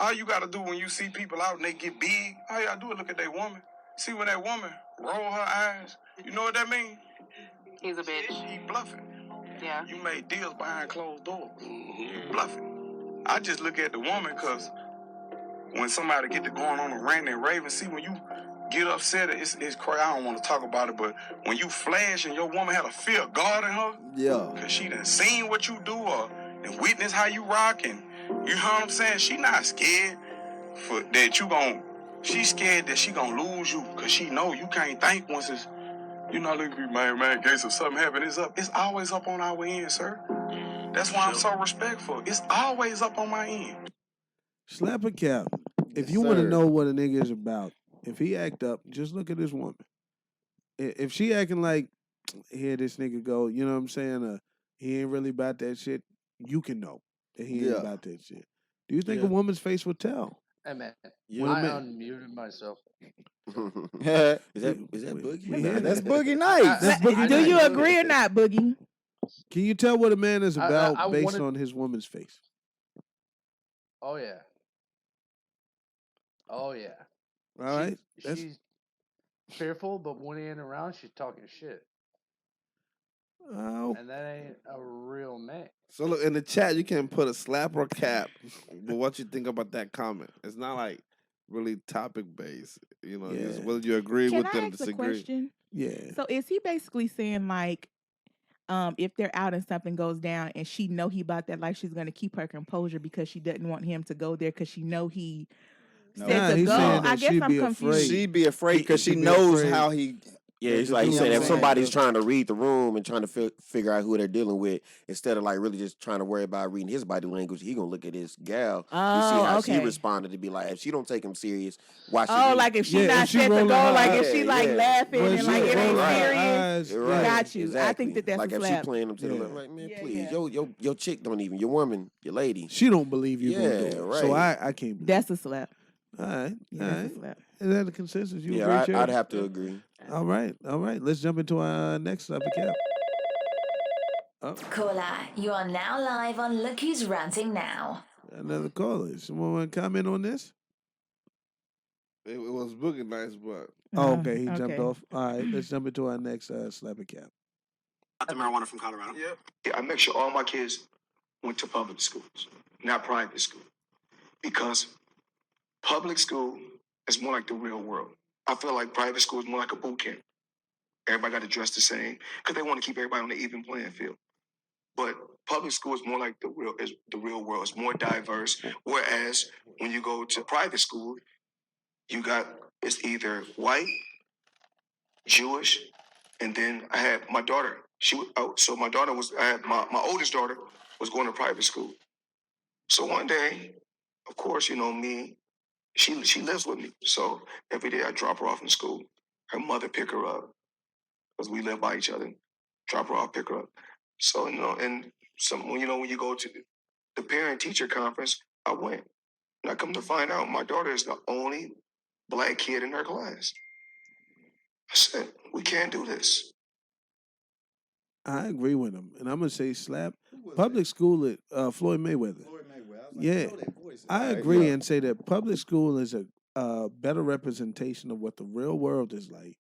All you gotta do when you see people out and they get big, all you gotta do is look at that woman. See when that woman roll her eyes, you know what that means?
He's a bitch.
He bluffing.
Yeah.
You made deals behind closed doors. You bluffing. I just look at the woman because when somebody get to going on a rant and raving, see when you get upset, it's crazy. I don't want to talk about it, but when you flash and your woman had a fear of God in her,
Yeah.
because she done seen what you do or and witness how you rock, and you know what I'm saying? She not scared for that you gon' she scared that she gonna lose you because she know you can't think once it's, you know, look at me, man, in case if something happen, it's up. It's always up on our end, sir. That's why I'm so respectful. It's always up on my end.
Slap a cap. If
Yes,
you want to
sir.
know what a nigga is about, if he act up, just look at his woman. If she acting like, here this nigga go, you know what I'm saying? He ain't really about that shit, you can know that he ain't
Yeah.
about that shit. Do you think
Yeah.
a woman's face will tell?
Hey man,
When a
I
man-
unmuted myself.
Is that Boogie?
we hear
That's
that.
Boogie Nights.
That's Boogie
Do you
Nights.
agree or not, Boogie?
Can you tell what a man is about
I
based
wanted-
on his woman's face?
Oh yeah. Oh yeah.
All right.
She's fearful, but when he ain't around, she's talking shit.
Oh.
And that ain't a real man.
So look in the chat, you can put a slap or cap. But what you think about that comment? It's not like really topic based. You know, it's
Yeah.
whether you agree
Can
with
I
them,
ask a
disagree.
question?
Yeah.
So is he basically saying like, if they're out and something goes down and she know he about that life, she's gonna keep her composure because she doesn't want him to go there because she know he
Nah,
set the
he's
goal.
saying that
I guess
she'd
I'm
be
confused.
afraid.
She'd be afraid because she
She'd be
knows
afraid.
how he.
Yeah, it's
to
like you
do
said, if
wrong.
somebody's trying to read the room and trying to figure out who they're dealing with, instead of like really just trying to worry about reading his body language, he gonna look at his gal. You see how she
okay.
responded to be like, if she don't take him serious, why should
Oh,
he?
like if she
Yeah,
not
if she
set the
rolling
goal,
her
like
eyes.
if she like
Yeah.
laughing
When
and
she
like it ain't
rolling her
serious.
eyes,
Right.
Got you.
Exactly.
I think that that's
like
a
if
slap.
she playing him to the
Yeah.
left, like man,
Yeah,
please,
yeah.
your chick don't even, your woman, your lady.
She don't believe you gonna do
Yeah,
it.
right.
So I can't believe
That's a slap.
All right.
Yeah,
All
that's
right.
a slap.
Is that a consensus? You
Yeah,
agree,
I'd
Cherry?
have to agree.
All right. All right. Let's jump into our next slap a cap. Oh,
Caller, you are now live on Look Who's Ranting Now.
another caller. Someone want to comment on this?
It was Boogie Nights, but
Oh, okay. He jumped
okay.
off. All right. Let's jump into our next slap a cap.
Got the marijuana from Colorado. Yeah, I make sure all my kids went to public schools, not private school. Because public school is more like the real world. I feel like private school is more like a boot camp. Everybody got to dress the same because they want to keep everybody on the even playing field. But public school is more like the real world. It's more diverse. Whereas when you go to private school, it's either white, Jewish, and then I had my daughter. So my daughter my oldest daughter was going to private school. So one day, of course, you know me, she lives with me. So every day I drop her off in school. Her mother pick her up because we live by each other. Drop her off, pick her up. So and when you go to the parent teacher conference, I went. And I come to find out my daughter is the only black kid in her class. I said, we can't do this.
I agree with him. And I'm going to say slap. Public school at Floyd Mayweather. Yeah. I agree and say that public school is a better representation of what the real world is like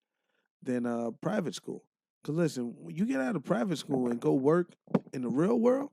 than private school. Because listen, when you get out of private school and go work in the real world,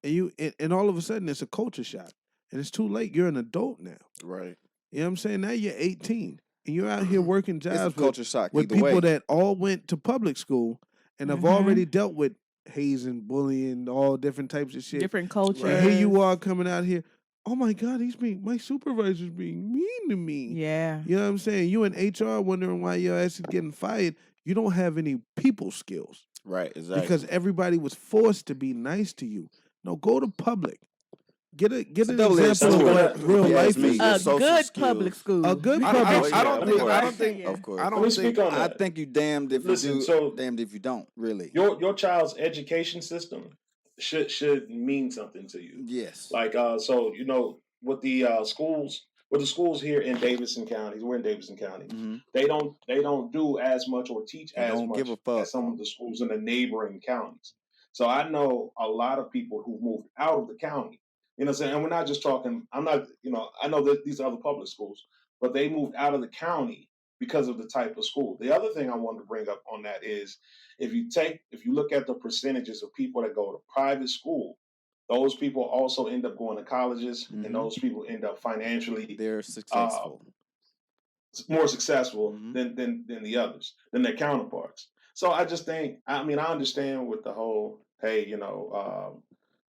and all of a sudden it's a culture shock. And it's too late. You're an adult now.
Right.
You know what I'm saying? Now you're 18. And you're out here working jobs
culture shock
with
either
people
way.
that all went to public school and have already dealt with hazing, bullying, all different types of shit.
Different cultures.
And here you are coming out here. Oh my God, my supervisor's being mean to me.
Yeah.
You know what I'm saying? You in HR wondering why your ass is getting fired. You don't have any people skills.
Right, exactly.
Because everybody was forced to be nice to you. No, go to public. Get an example of what real life is.
A good public school.
A good
I
public
don't
school.
think.
Of course.
I
Let
don't
me
think.
speak on
I
that.
think you damned if
Listen,
you do,
so
damned if you don't. Really.
Your child's education system should mean something to you.
Yes.
Like so with the schools here in Davidson County, we're in Davidson County.
Mm-hmm.
They don't do as much or teach
They
as
don't
much
give a fuck.
as some of the schools in the neighboring counties. So I know a lot of people who moved out of the county You know what I'm saying? And we're not just talking, I'm not, I know that these are other public schools, but they moved out of the county because of the type of school. The other thing I wanted to bring up on that is if you look at the percentages of people that go to private school, those people also end up going to colleges, and those people end up financially
They're successful.
more successful than the others, than their counterparts. So I just think, I understand with the whole, hey,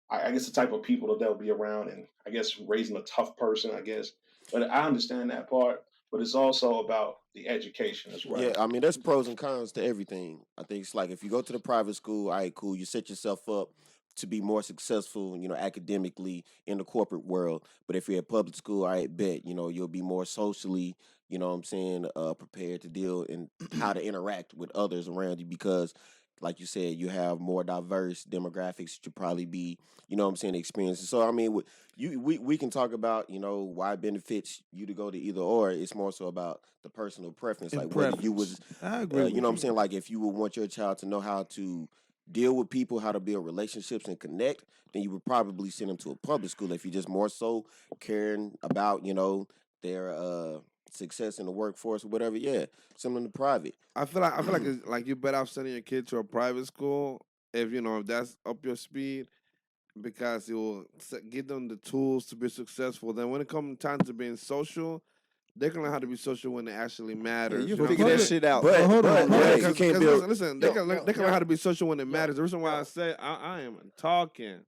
I guess the type of people that they'll be around, and I guess raising a tough person, I guess. But I understand that part. But it's also about the education as well.
Yeah, there's pros and cons to everything. I think it's like if you go to the private school, all right, cool, you set yourself up to be more successful, academically in the corporate world. But if you're at public school, I bet, you'll be more socially, prepared to deal and how to interact with others around you because like you said, you have more diverse demographics to probably be, experiences. So we can talk about, why it benefits you to go to either or. It's more so about the personal preference,
And
like whether you
preference.
was,
I agree with
you know what I'm
you.
saying, like if you would want your child to know how to deal with people, how to build relationships and connect, then you would probably send them to a public school. If you're just more so caring about, their success in the workforce or whatever, yeah, send them to private.
I feel like it's like you're better off sending your kid to a private school if if that's up your speed, because it will give them the tools to be successful. Then when it comes time to being social, they can learn how to be social when it actually matters.
you
know what
figure
I'm
that
saying?
shit out.
But
hold on,
you can't build.
Listen, they can learn how to be social when it matters. The reason why I said I am talking.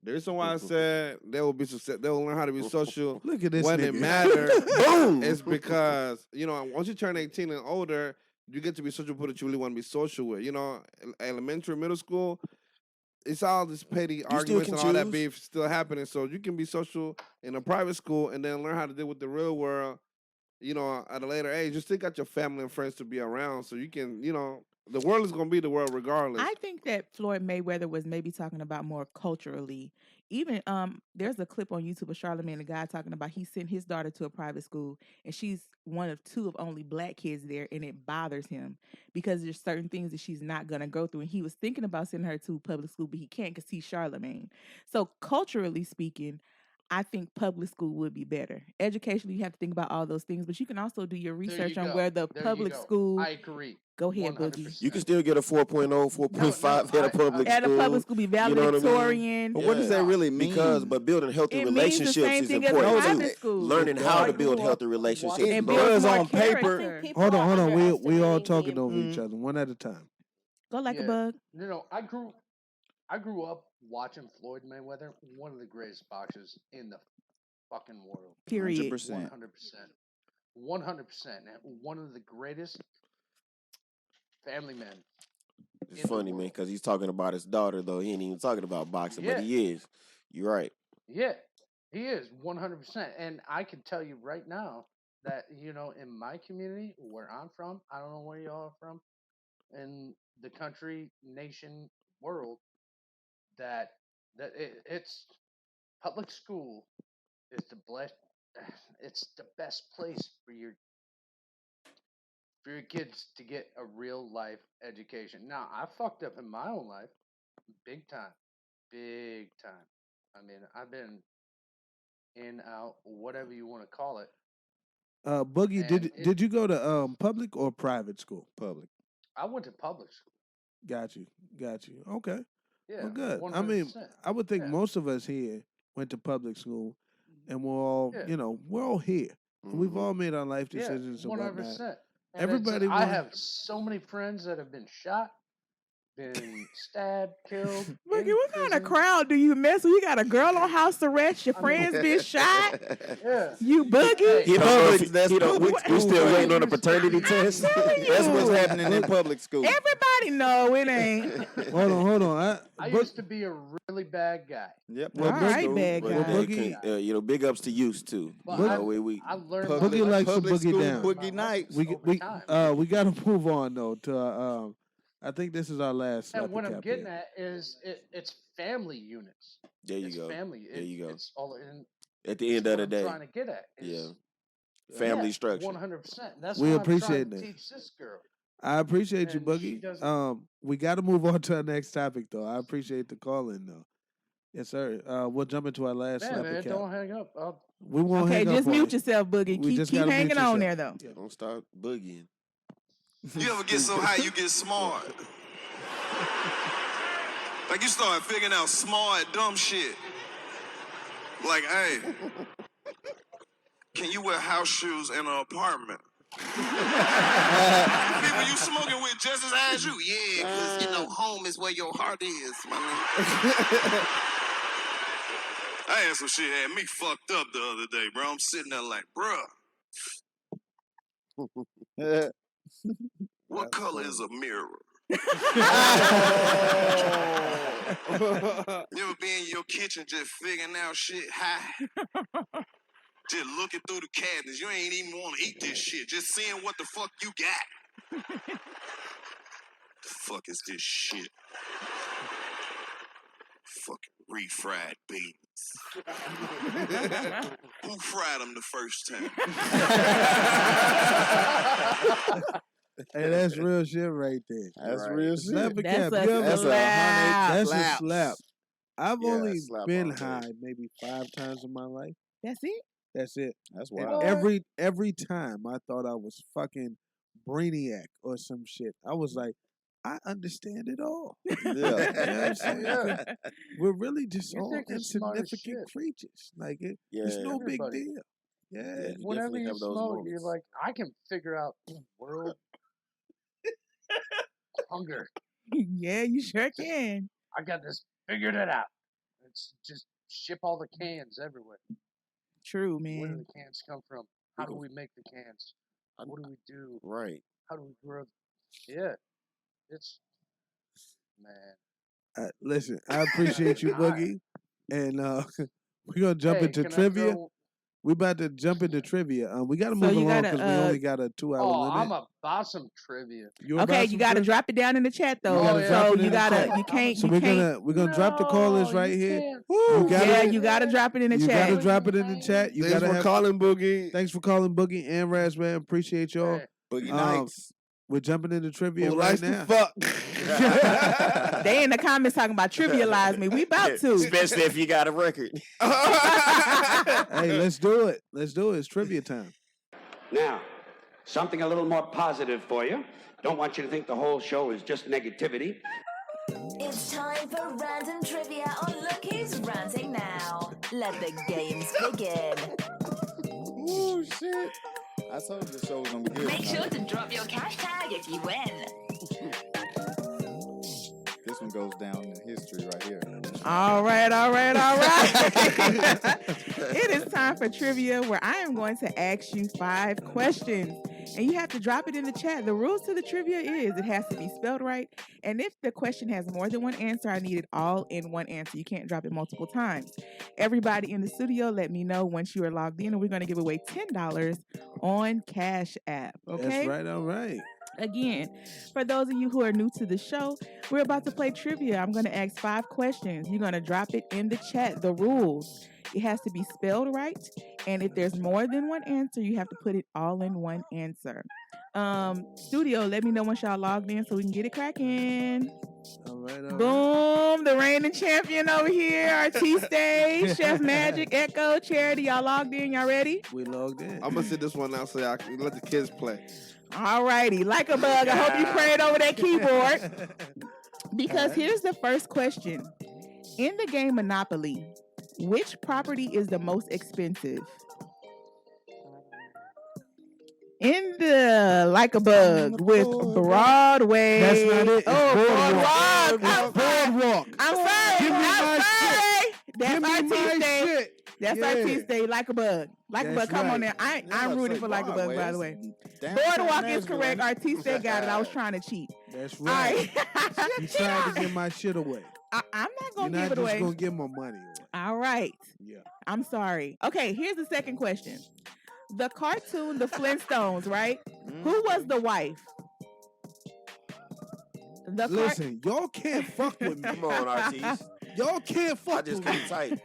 The reason why I said they will be success, they will learn how to be social
Look at this
when it
nigga.
matters.
Boom!
Is because once you turn 18 and older, you get to be social with people that you really want to be social with. Elementary, middle school, it's all this petty arguments
can
and all that
choose.
beef still happening. So you can be social in a private school and then learn how to deal with the real world. At a later age, you still got your family and friends to be around, so you can, the world is gonna be the world regardless.
I think that Floyd Mayweather was maybe talking about more culturally. Even there's a clip on YouTube of Charlamagne, a guy talking about he sent his daughter to a private school and she's one of two of only black kids there, and it bothers him because there's certain things that she's not gonna go through. And he was thinking about sending her to public school, but he can't because he's Charlamagne. So culturally speaking, I think public school would be better. Educationally, you have to think about all those things, but you can also do your research on where the public school.
I agree.
Go ahead,
100%.
Boogie.
You can still get a 4.0, 4.5 at a public
At a
school.
public school, be
You know what I mean?
valedictorian.
But what does that really mean?
But building healthy
It means the
relationships
same
is
thing as a
important
private
too.
school.
Learning how to build healthy relationships.
It
And
does
builds more
on paper.
character.
Hold on. We all
underestimating
talking
the
over each other, one at a time.
Go like a
Yeah.
bug.
I grew up watching Floyd Mayweather, one of the greatest boxers in the fucking world.
Period.
100%.
100%. One of the greatest family men.
It's funny, man, because he's talking about his daughter, though. He ain't even talking about boxing, but he is. You're right.
Yeah, he is 100%. And I can tell you right now that, in my community, where I'm from, I don't know where y'all are from, in the country, nation, world, that it's public school is it's the best place for your kids to get a real life education. Now, I fucked up in my own life, big time. I've been in, out, whatever you want to call it.
Boogie, did you go to public or private school?
Public.
I went to public school.
Got you. Okay.
Yeah,
Well, good.
100%.
I would think most of us here went to public school, and we're all, we're all here. And we've all made our life decisions and
100%.
whatnot.
And
Everybody
I have so many friends that have been shot, been stabbed, killed.
Boogie, what kind of crowd do you mess with? You got a girl on house arrest, your friends been shot.
Yeah.
You Boogie.
We still waiting on a paternity test.
That's what's happening in public school.
Everybody know it ain't.
Hold on.
I used to be a really bad guy.
Yep.
All right, bad guy.
Boogie,
big ups to used to.
But
we
I learned
Boogie likes to
public
boogie
school
down.
boogie nights.
We got to move on though to I think this is our last.
And what
Slappy
I'm
Cap
getting
here.
at is it's family units.
There you
It's
go.
family.
There you go.
It's all in.
At the end of the
I'm
day,
trying to get at.
family structure.
100%. That's
We
what
appreciate
I'm trying
that.
to teach this girl.
I appreciate you,
And she
Boogie.
doesn't-
We got to move on to our next topic though. I appreciate the call in though. Yes, sir. We'll jump into our last
Man,
slap
man,
cap.
don't hang up.
We won't
Okay,
hang up
just
on
mute
you.
yourself, Boogie.
We
Keep
just gotta
hanging
mute
on
yourself.
there, though.
Yeah, don't start boogieing.
You ever get so high you get smart? Like you start figuring out smart, dumb shit. Like, hey, can you wear house shoes in an apartment? People you smoking with just as high as you. Yeah, because, you know, home is where your heart is, my nigga. I had some shit had me fucked up the other day, bro. I'm sitting there like, bruh. What color is a mirror? You ever be in your kitchen just figuring out shit high? Just looking through the cabinets. You ain't even want to eat this shit. Just seeing what the fuck you got. The fuck is this shit? Fucking refried beans. Who fried them the first time?
Hey, that's real shit right there.
That's real shit.
Slap a
That's
cap.
a
You ever-
slap.
That's
Slaps.
a slap. I've
Yeah,
only
slap
been
all day.
high maybe 5 times in my life.
That's it?
That's it.
That's
And
wild.
every time I thought I was fucking Brainiac or some shit. I was like, I understand it all. You know what I'm saying?
Yeah.
We're really just
You
all
think it's smart as
insignificant
shit.
creatures. Like it's
Yeah.
no big
Everybody.
deal. Yeah.
Yeah, you
Whenever
definitely
you
have those
smoke,
moments.
you're like, I can figure out world hunger.
Yeah, you sure can.
I got this figured it out. It's just ship all the cans everywhere.
True,
Where do
man.
the cans come from? How do we make the cans? What do we do?
Right.
How do we grow? Yeah, it's man.
Listen, I appreciate you, Boogie. And we're gonna jump
Hey,
into
can I
trivia.
throw-
We about to jump into trivia. We got to
So
move
you
along
gotta,
because we only got a 2-hour
Oh,
limit.
I'm about some trivia.
You
Okay,
about
you
some
gotta
trivia?
drop it down in the chat
You
though.
gotta drop
So
it in
you
the
gotta,
chat.
you can't,
So
you
we're
can't.
gonna drop the callers right here.
can't.
You gotta,
Yeah, you gotta drop it in the
you
chat.
gotta drop it in the chat. You
Thanks
gotta
for
have,
calling, Boogie.
Thanks for calling Boogie and Razzman. Appreciate y'all.
Hey,
Boogie
Um,
Nights.
We're jumping into trivia
Who
right
likes
now.
to fuck?
They in the comments talking about trivialize me. We about to.
Especially if you got a record.
Hey, let's do it. Let's do it. It's trivia time.
Now, something a little more positive for you. Don't want you to think the whole show is just negativity.
It's time for random trivia on Look Who's Ranting Now. Let the games begin.
Oh, shit. I told you the show was going to be good.
Make sure to drop your cash tag if you win.
This one goes down in history right here.
All right. It is time for trivia where I am going to ask you 5 questions. And you have to drop it in the chat. The rules to the trivia is it has to be spelled right. And if the question has more than one answer, I need it all in one answer. You can't drop it multiple times. Everybody in the studio, let me know once you are logged in, and we're going to give away $10 on Cash App. Okay?
That's right. All right.
Again, for those of you who are new to the show, we're about to play trivia. I'm going to ask 5 questions. You're going to drop it in the chat. The rules. It has to be spelled right. And if there's more than one answer, you have to put it all in one answer. Studio, let me know once y'all logged in so we can get it cracking.
All right.
Boom, the reigning champion over here, Artiste, Chef Magic, Echo, Charity. Y'all logged in? Y'all ready?
We logged in.
I'm gonna sit this one out so I can let the kids play.
All righty. LikaBug, I hope you prayed over that keyboard. Because here's the first question. In the game Monopoly, which property is the most expensive? In the LikaBug with Broadway.
That's not it. It's
Boardwalk.
Boardwalk.
I'm sorry.
Give me my
I'm sorry.
Give
That's
me my
Artiste.
shit.
That's
Yeah.
Artiste, LikaBug. LikaBug,
That's
come on
right.
there. I'm rooting for LikaBug, by the way. Boardwalk is correct. Artiste got it. I was trying to cheat.
That's
All
right.
right.
You tried to get my shit away.
I'm not
You're
going to
not
give it
just
away.
gonna give my money away.
All right.
Yeah.
I'm sorry. Okay, here's the second question. The cartoon, The Flintstones, right? Who was the wife?
Listen, y'all can't fuck with me.
Come on, Artiste.
Y'all can't fuck
I just
with
keep
me.
tight.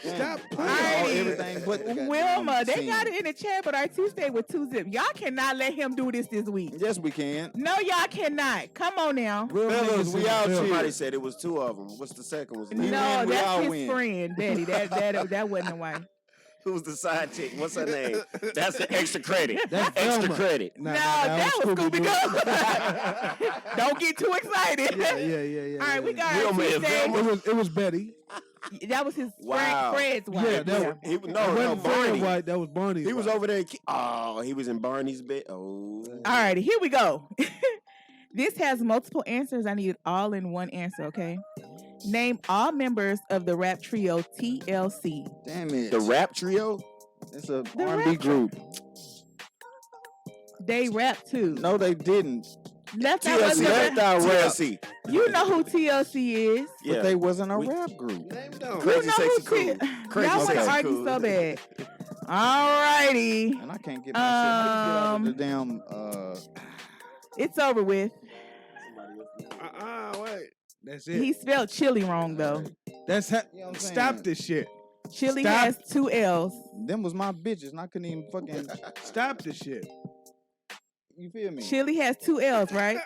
Stop
All
playing.
everything but the
Wilma, they
scene.
got it in the chat, but Artiste with 2 zip. Y'all cannot let him do this week.
Yes, we can.
No, y'all cannot. Come on now.
Real
Fellas,
niggas
we
in the
out
building.
Somebody said it was 2 of them. What's the second? Was
He
No,
win, we all
that's his
win.
friend, Betty. That wasn't the wife.
Who was the side chick? What's her name? That's the extra credit.
That's
extra
Velma.
credit.
No, that was Scooby-Doo. Don't get too excited.
Yeah.
All right, we got
Wilma and
Artiste.
It was Betty.
That was his
Wow.
Fred's wife.
Yeah, that was,
He,
that
no,
wasn't Fred
Barney.
White. That was Barney's.
He was
wife.
over there. He was in Barney's bed. Oh.
All righty, here we go. This has multiple answers. I need it all in one answer, okay? Name all members of the rap trio TLC.
Damn it.
The rap trio?
It's a
The
R&B
rap
group.
They rap too.
No, they didn't.
Left Eye wasn't
Left
a
Eye
rap.
TLC.
You know who TLC is.
Yeah.
But they wasn't a rap group.
Name them.
Crazy
You know
Sexy
who
Cool. Crazy
Y'all want to
Sexy
argue
Cool.
so bad. All righty.
And I can't get my shit. How you get out of the damn
It's over with.
Wait.
That's it.
He spelled chili wrong though.
That's
You know what I'm saying?
Stop this shit.
Chili
Stop.
has 2 L's.
them was my bitches, and I couldn't even fucking.
Stop this shit.
You feel me?
Chili has 2 L's, right?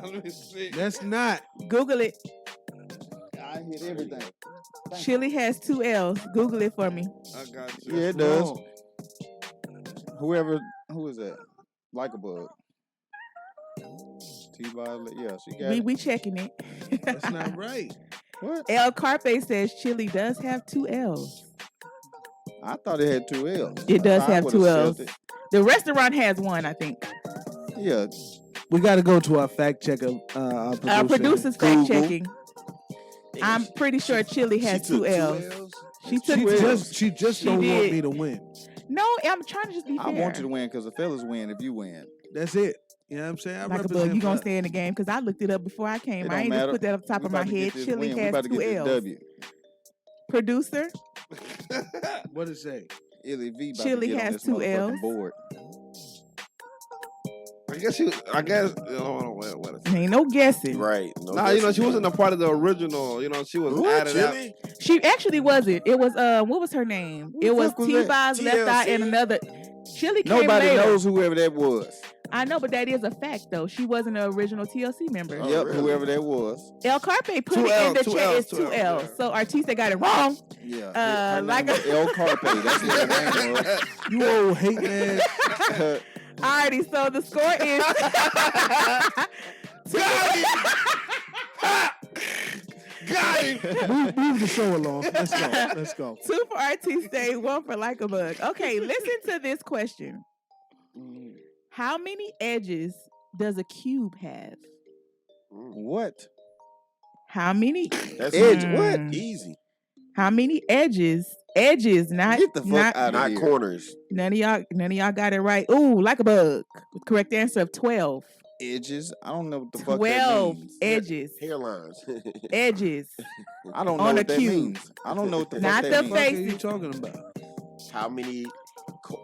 Let me see.
That's not.
Google it.
I hit everything.
Chili has 2 L's. Google it for me.
I got you.
Yeah, it does. Who is that? LikaBug. T-Body, yeah, she got it.
We checking it.
That's not right.
What?
El Carpe says chili does have 2 L's.
I thought it had 2 L's.
It does
I
have
would've
2 L's.
said it.
The restaurant has 1, I think.
Yeah.
We got to go to our fact checker. Our producer.
Our producer's fact
Google.
checking. I'm pretty sure chili has 2 L's. She took
She
2 L's.
just
She
don't want
did.
me to win.
No, I'm trying to just be fair.
I want you to win because the fellas win if you win.
That's it. You know what I'm saying? I
Like a
represent
bug, you gonna
for-
stay in the game because I looked it up before I came.
It
I
don't
ain't
matter.
just put that up top
We
of my
about to get
head.
this
Chili
win. We
has
about to
2
get this
L's.
W.
Producer,
What it say?
Illy V about
Chili
to get
has
on this
2
motherfucking
L's.
board.
I guess she. I guess. Hold on. Wait.
ain't no guessing.
Right. No
Nah, you know,
guessing
she wasn't a part of the original. You know, she was
What,
added out.
Chili?
She actually wasn't. It was what was her name?
Who
It
the
was
fuck was
T-Boz,
that?
Left Eye, and
TLC?
another. Chili came
Nobody
later.
knows whoever that was.
I know, but that is a fact though. She wasn't an original TLC member.
Oh,
Yep,
really?
whoever that was.
El Carpe put
2
it in the
L's, 2
chat.
L's,
It's 2
2
L's.
L's, yeah.
So Artista got it wrong.
Yeah. Her
like
name was El Carpe. That's what her name was.
You old hating ass.
Alrighty, so the score is
Got him.
Move the show along. Let's go.
2 for Artiste, 1 for LikaBug. Okay, listen to this question. How many edges does a cube have?
What?
How many?
That's
Edge,
easy.
what?
Easy.
How many edges? Edges, not
Get the fuck
not,
out of
Not
here.
corners.
None of y'all got it right. Ooh, LikaBug. With correct answer of 12.
Edges. I don't know what the fuck
12
that means.
edges.
Hairlines.
Edges.
I don't know
on a
what that
cube.
means. I don't know what the
Not
fuck
the
that
What
means.
are you
faces.
talking about?
How many,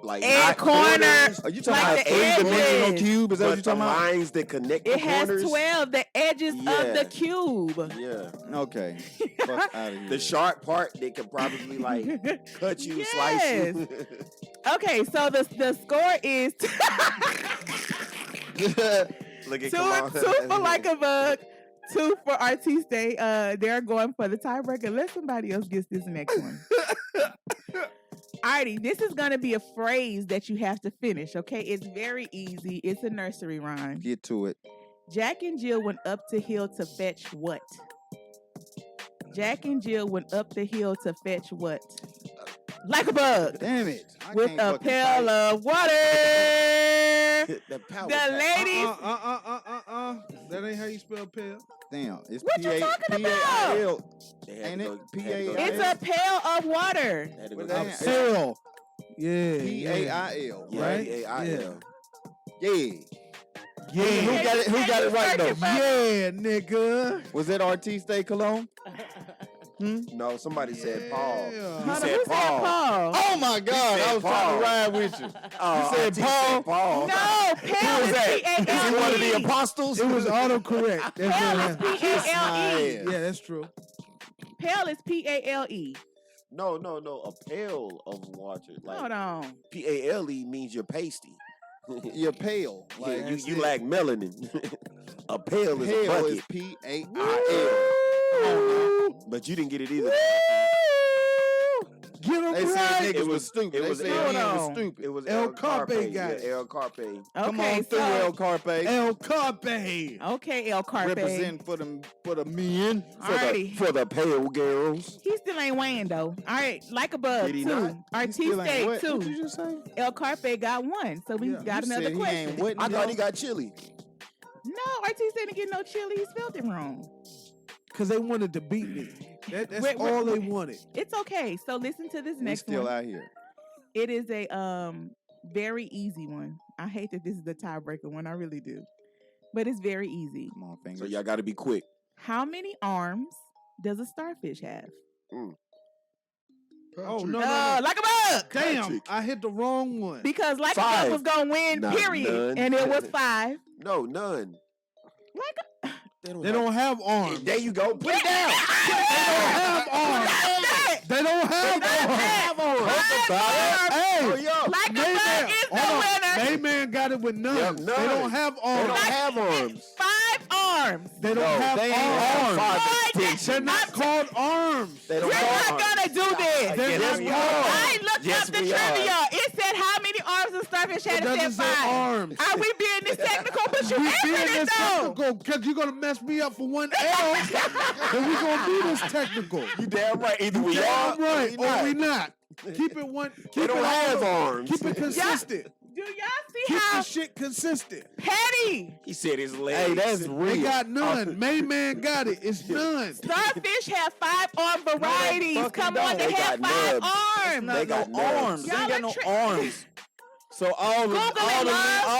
like,
Egg
not
corners.
Are you talking
Like
about
the
a three-dimensional
edges.
cube? Is that what
but
you're
the
talking about?
lines that connect the
It has
corners?
12, the edges of
Yeah.
the cube.
Yeah.
Okay. Fuck out of here.
The sharp part that could probably, like, cut you,
Yes.
slice you.
Okay, so the score is
Look at
two for LikaBug, 2 for Artiste. They're going for the tiebreaker. Let somebody else get this next one. Alrighty, this is gonna be a phrase that you have to finish. Okay, it's very easy. It's a nursery rhyme.
Get to it.
Jack and Jill went up the hill to fetch what? Jack and Jill went up the hill to fetch what? LikaBug.
Damn it. I
With
can't
a
fucking
pail
type.
of water.
The power
The
pack.
ladies.
That ain't how you spell pale.
Damn. It's
What you talking about?
P-A-I-L.
They had
Ain't
to
it?
go-
P-A-I-L?
had to
It's
go-
a pail of water.
had to
Well,
go-
that ain't-
Pail. Yeah.
P-A-I-L.
Yeah,
right?
P-A-I-L.
Yeah.
Yeah.
Who got it right though?
Yeah, nigga.
Was that Artiste Cologne?
No, somebody said Paul.
Yeah.
You
Hold on,
said
who said
Paul.
Paul?
Oh my God!
said
I was trying
Paul.
to ride with you.
Oh,
You said
Auntie
Paul?
Paul.
No, pail
Who was
is
that?
P-A-L-E.
Is he one of the apostles?
It was autocorrect. That's what
Pail is
happened.
P-A-L-E.
Yeah.
Yeah, that's true.
Pale is P-A-L-E.
No. A pail of water. Like
Hold on.
PALE means you're pasty.
You're pale.
Yeah,
Like
you lack melanin. A pail is a
pale
bucket.
is P-A-I-L.
But you didn't get it either.
Get him
They
right.
said niggas was stupid. They said
Hold
he was
on.
stupid.
It was
El Carpe
Yeah,
got it.
El Carpe.
Come
Okay,
on through, El Carpe.
El Carpe.
Okay, El Carpe.
Represent for the men.
Alrighty.
For the pale girls.
He still ain't weighing though. All right, like a bug
Did he
too.
not?
All right, T
still ain't
State
what?
too.
What you just say?
El Carpe got one, so we got
You
another
said he
question.
ain't what?
I thought he got chili.
No, RT didn't get no chili. He spelled it wrong.
Because they wanted to beat me. That's
Wait,
all
wait.
they wanted.
It's okay. So listen to this
We
next
still
one.
out here.
It is a very easy one. I hate that this is the tiebreaker one. I really do, but it's very easy.
Come on, fingers.
So y'all got to be quick.
How many arms does a starfish have?
Oh, no.
Like a bug.
Damn, I hit the wrong one.
Because like a
Five.
bug was gonna win,
Nah,
period,
none.
and it was 5.
No, none.
Like a
They don't have arms.
There you go. Put it down.
have arms. They don't have arms. Hey,
Oh, yo.
like a
Mayman,
bug is the
hold on.
winner.
Mayman got it with none.
Yep,
They
none.
don't have
They
arms.
don't have arms.
5 arms.
They don't have
they ain't
arms.
Five
Boy,
extensions.
They're not called arms.
They
We're
don't have
not
arms.
gonna do this.
They're
Yes,
not
we
called
are.
I looked
Yes,
up the
we
trivia.
are.
It said how many arms a starfish had.
It
It said
doesn't say
5.
arms.
Are we being this technical? But you
We
answered
being
it
this
though.
technical because you're gonna mess me up for one L, and we're gonna be this technical.
You damn right. Either we
Damn
are
right,
or
or we
not.
not. Keep it one.
They
Keep
don't
it
have
all-
arms.
Keep it consistent.
Do y'all see
Keep
how
the shit consistent.
petty
He said his legs.
Hey, that's
They
real.
got none. Mayman got it. It's none.
starfish have 5 arm varieties?
fucking
Come on,
don't.
they
They
have
got
5
nubs.
arms.
They got
no
nubs.
arms. They
Y'all
ain't got
are
no
tri-
arms. So all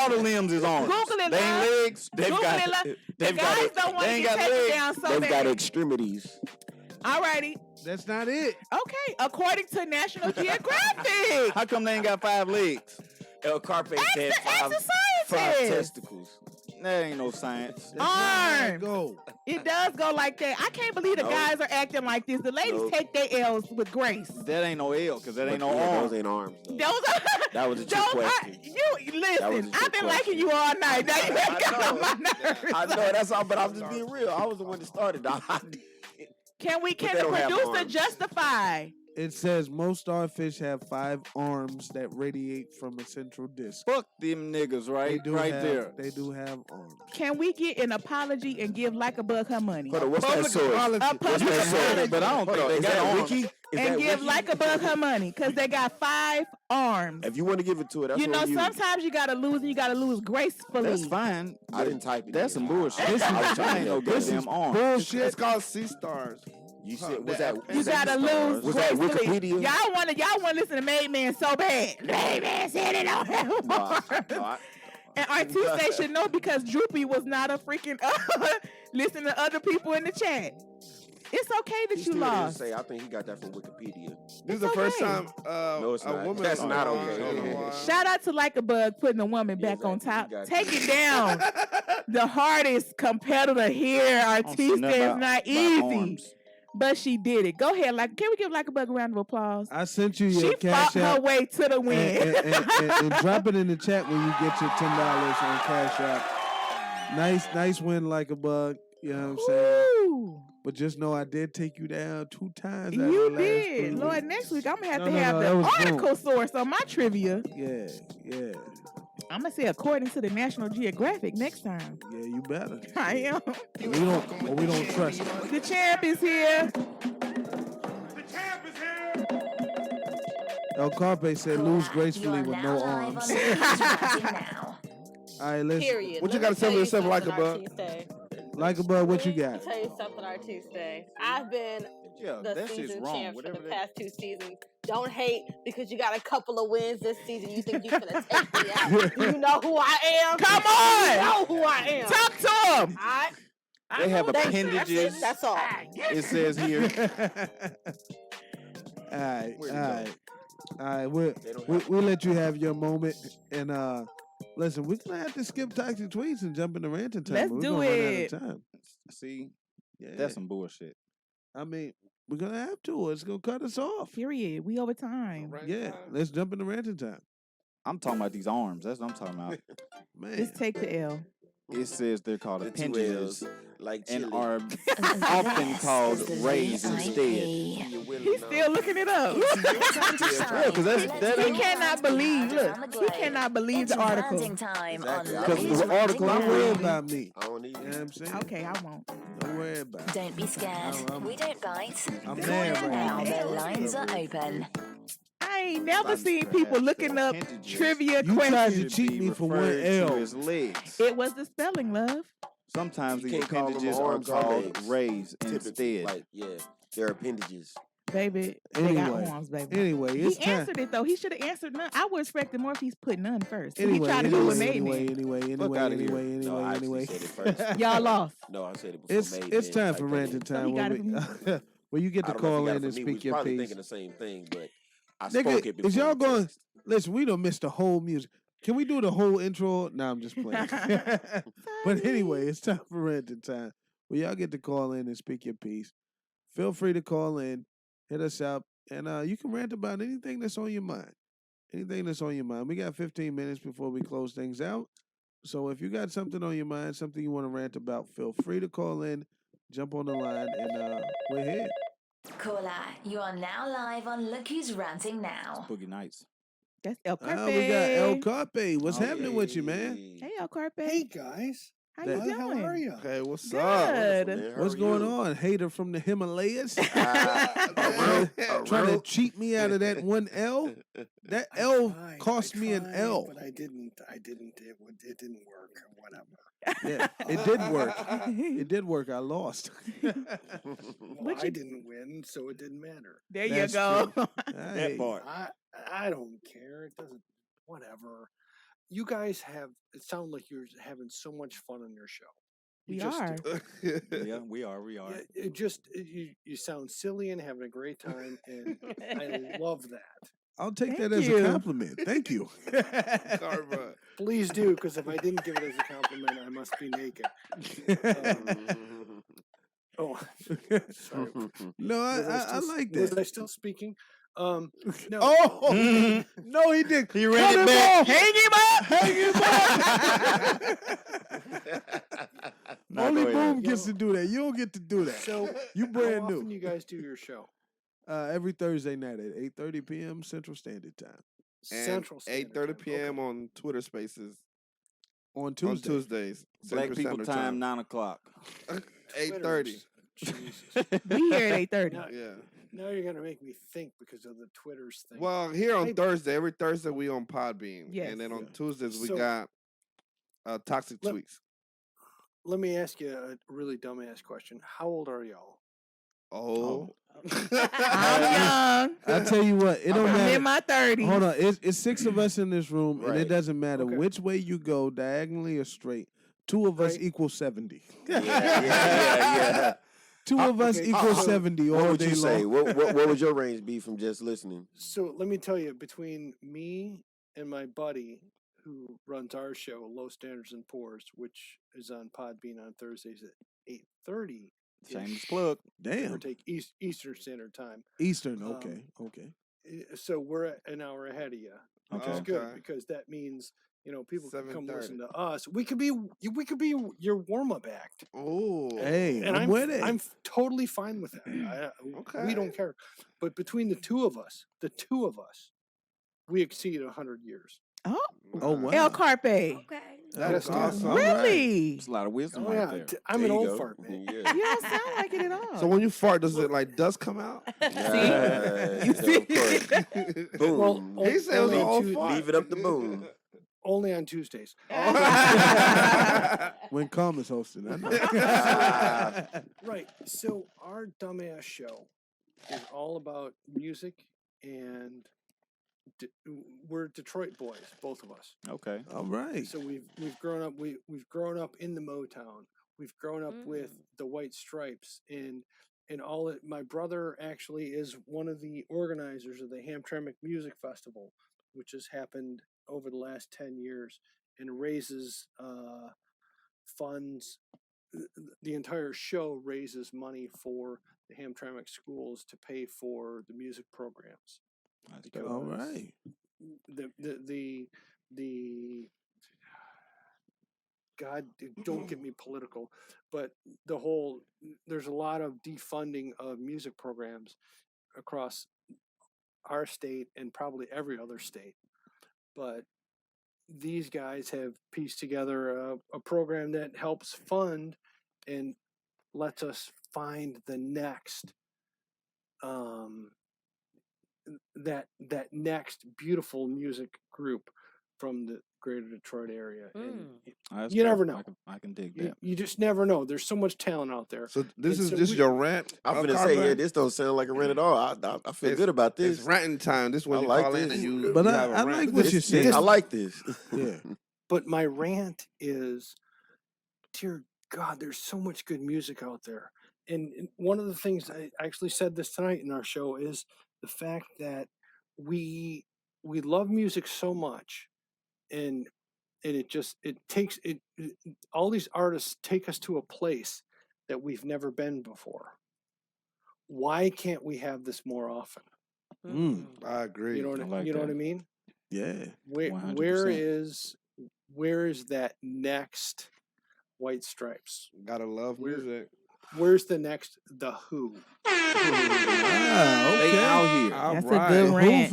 the limbs is arms.
Google it,
They ain't
love.
legs.
They've
Google
got.
it, love. The
They've
guys
got.
don't want
they
to
ain't
get
got
taken
legs.
down so
They've got
bad.
extremities.
Alrighty.
That's not it.
Okay, according to National Geographic.
How come they ain't got 5 legs?
El Carpe said
Ask
five
the scientists.
testicles.
That ain't no science.
Arms.
Go.
It does go like that. I can't believe the
No.
guys are acting like this. The ladies
No.
take their L's with grace.
That ain't no L because that ain't no
Yeah,
arm.
those ain't arms. Though.
Those are
That was a trick
those
question.
are you
That was
listen.
a
I've
trick
been
question.
liking you all night. Now you ain't got on my nerves.
I know that's all, but I'm just being real. I was the one that started.
Can
they
the
don't have
producer
arms.
justify?
It says most starfish have 5 arms that radiate from a central disc.
Fuck them niggas,
They
right?
do
Right
have,
there.
They do have arms.
Can we get an apology and give LikaBug her money?
Hold on, what's that
Public
source?
apology.
A
What's
public
that source?
apology.
But I don't
Hold
think
on,
they
is
got
that
arms.
wiki? Is
And
that
give
wiki?
LikaBug her money because they got 5 arms.
If you want to give it to her, that's
You know,
on you.
sometimes you gotta lose and you gotta lose gracefully.
That's fine.
I didn't type it.
That's some bullshit.
I was trying
That
to
ain't no
help you.
goddamn arm.
Bullshit.
It's called sea stars.
You said was
that-
that?
You
was that
gotta
the stars?
lose
Was that
gracefully.
Wikipedia?
Y'all wanna listen to Made Man so bad. Made Man said it on him. And our Tuesday should know because Droopy was not a freaking listen to other people in the chat. It's okay that
He
you
still didn't
lost.
say. I think he got that from Wikipedia.
This is the first
okay.
time
No, it's
a
not.
woman.
That's
on
not
the
okay.
line.
Yeah.
Shout out to LikaBug putting a woman
Yeah,
back on
exactly.
top.
You got
Take
it.
it down. The hardest competitor here,
I don't see
Artista,
nothing
is
about-
not
about
easy.
arms.
But she did it. Go ahead. Can we give LikaBug a round of applause?
I sent you
She
your
fought
cash
her
app.
way to the win.
And drop it in the chat when you get your $10 on Cash App. Nice win, LikaBug. You know what I'm saying?
Woo.
But just know I did take you down 2 times. out of
You
the last 3
did. Lord,
weeks.
next week I'm gonna have
No,
to
no,
have
no, that
the
was
article
boom.
source on my trivia.
Yeah.
I'm gonna say according to the National Geographic next time.
Yeah, you better.
I am.
We don't trust you.
The champ is here.
El Carpe said lose gracefully
You are
with
now
no
live
arms.
on Ranting now.
All right, let's.
Period.
What you
Let
gotta
me
say for
tell
yourself,
something,
LikaBug?
Artiste.
LikaBug, what you
Let
got?
me tell you something, Artiste. I've been
Yeah,
the
that shit's
season
wrong.
champ for
Whatever
the
that.
past 2 seasons. Don't hate because you got a couple of wins this season. You think you finna take me out. You know who I am.
Come on!
You know who I am.
Talk to him.
They have
That's
appendages.
it. That's all.
It says here.
All right.
Where'd it
All right. We'll let you have your moment. And listen, we're going to have to skip toxic tweets and jump into ranting time.
Let's
We're
do
gonna
it.
run out of time.
See,
Yeah.
that's some bullshit.
I mean, We're gonna have to, or it's gonna cut us off.
Period. We over time.
Yeah, let's jump into ranting time.
I'm talking about these arms. That's what I'm talking about.
Man,
Just take the L.
It says they're called
The two
appendages
L's, like
and
chili.
are often called rays instead.
He's still looking it up.
Yeah, because that
He
ain't
cannot believe. Look, he cannot believe the article.
Time
Exactly.
on
I
Because
don't
the
need-
article
don't
I'm
worry
reading.
about me.
I don't need
You know what I'm saying?
Okay, I won't.
Don't worry about it.
Don't be scared. We don't bite.
I'm
Call
mad
in
right
now.
now.
The lines are open.
I ain't never seen people looking up trivia
You tried
questions.
to cheat me for one
Referred to
L.
as legs.
It was the spelling, love.
Sometimes
You
these
can't call them
appendages are
arms or
called
legs.
rays
Typically,
instead.
like, yeah, they're appendages.
Baby, they got
Anyway,
arms, baby.
anyway, it's
He
time.
answered it though. He should have answered none. I would expect more if he's put none first. He
Anyway,
tried to do it made
anyway,
men.
Fuck outta here. No, I actually
anyway.
said it first.
Y'all lost.
No, I said it before.
It's time for ranting time.
he got
Where,
it
we, where you get to call in and
We
speak
was
your
probably
piece.
thinking the same thing, but I spoke it
Nigga,
before.
is y'all
we
going?
text.
Listen, we don't miss the whole music. Can we do the whole intro? Nah, I'm just playing. But anyway, it's time for ranting time. Where y'all get to call in and speak your piece. Feel free to call in, hit us up, and you can rant about anything that's on your mind. Anything that's on your mind. We got 15 minutes before we close things out. So if you got something on your mind, something you want to rant about, feel free to call in, jump on the line, and we're here.
Caller, you are now live on Look Who's Ranting Now.
Boogie Nights.
That's El Carpe.
We got El Carpe. What's
Oh,
happening with you, man?
Hey, El Carpe.
Hey guys,
How you doing?
how are you?
Hey, what's
Good.
up?
Man, how
What's
are
going
you?
on? Hater from the Himalayas? Trying to cheat me out of that one L? That L cost me an L.
But I didn't. It didn't work. Whatever.
Yeah, it did work. It did work. I lost.
Well, I didn't win, so it didn't matter.
There you
That's
go.
true.
That part.
I don't care. It doesn't. Whatever. You guys have. It sounds like you're having so much fun on your show.
We
just
are.
do.
Yeah, we are. We are.
Yeah, you sound silly and having a great time, and I love that.
I'll take
Thank
that as
you.
a compliment. Thank you.
Karma.
Please do, because if I didn't give it as a compliment, I must be naked. Oh, sorry.
No, I like
Was
that.
I still speaking? No.
Oh, no, he did.
He ran it back.
Hang him up. Only Boom gets to do that. You don't get to do that.
So
You brand
how
new.
often you guys do your show?
Every Thursday night at 8:30 p.m. Central Standard Time.
And
Central Standard
8:30
Time.
p.m. on Twitter Spaces
On
on
Tuesday.
Tuesdays.
Black
Central
people
Standard
time 9:00.
8:30.
Jesus.
We here at 8:30.
Now,
Yeah.
now you're gonna make me think because of the Twitters thing.
Well, here on Thursday, every Thursday we on Podbean,
Yes.
and then on Tuesdays we
So-
got Toxic
Let-
Tweets.
Let me ask you a really dumbass question. How old are y'all?
Oh.
I'm young.
I tell you what, it don't
I'm
matter.
in my 30s.
Hold on, it's 6 of us in this room, and it
Right.
doesn't matter
Okay.
which way you go, diagonally or straight. 2 of us
Right.
equal 70.
Yeah.
2 of us
okay,
equal
so-
70
What
all
would
day
you say?
long.
What would your range be from just listening?
So let me tell you, between me and my buddy who runs our show, Low Standards and Pours, which is on Podbean on Thursdays at 8:30.
Shameless plug.
Damn.
Take Eastern Standard Time.
Eastern, okay, okay.
So we're an hour ahead of you, which is good
Okay.
because that means people can come
7:30.
listen to us. We could be your warm up act.
Oh.
Hey,
And
I'm with it.
I'm totally fine with that. We don't care. But between the two of us, we exceed 100 years.
Oh,
Oh, wow.
El Carpe.
Okay.
That's awesome.
Really?
There's a lot of wisdom
Oh
right
yeah,
there.
I'm
There
an
you
old
go.
fart, man.
You don't sound like it at all.
So when you fart, does it like dust come out?
Yeah,
You see?
of course. Boom.
Well,
He said it was an old fart.
Leave it up to Boom.
Only on Tuesdays.
When Karma's hosting, I know.
Right. So our dumbass show is all about music, and we're Detroit boys, both of us.
Okay.
All right.
So we've grown up. We've grown up in the Motown. We've grown up with the White Stripes, and all it. My brother actually is one of the organizers of the Hamtramck Music Festival, which has happened over the last 10 years and raises funds. The entire show raises money for the Hamtramck schools to pay for the music programs.
Because all right.
The God, don't get me political, but there's a lot of defunding of music programs across our state and probably every other state. But these guys have pieced together a program that helps fund and lets us find the next that next beautiful music group from the greater Detroit area. And you never know.
I can dig that.
You just never know. There's so much talent out there.
So this is your rant?
I'm finna say, this don't sound like a rant at all. I feel good about this.
It's ranting time. This one you
like
call in
this.
and you.
But
you
I
have a rant.
like what you're saying.
I like this.
Yeah.
But my rant is, dear God, there's so much good music out there. And one of the things I actually said this tonight in our show is the fact that we love music so much, and it takes all these artists take us to a place that we've never been before. Why can't we have this more often?
I agree.
You know what I mean?
Yeah.
Where is that next White Stripes?
Gotta love music.
Where's the next The Who?
Okay.
Out here.
That's a good rant.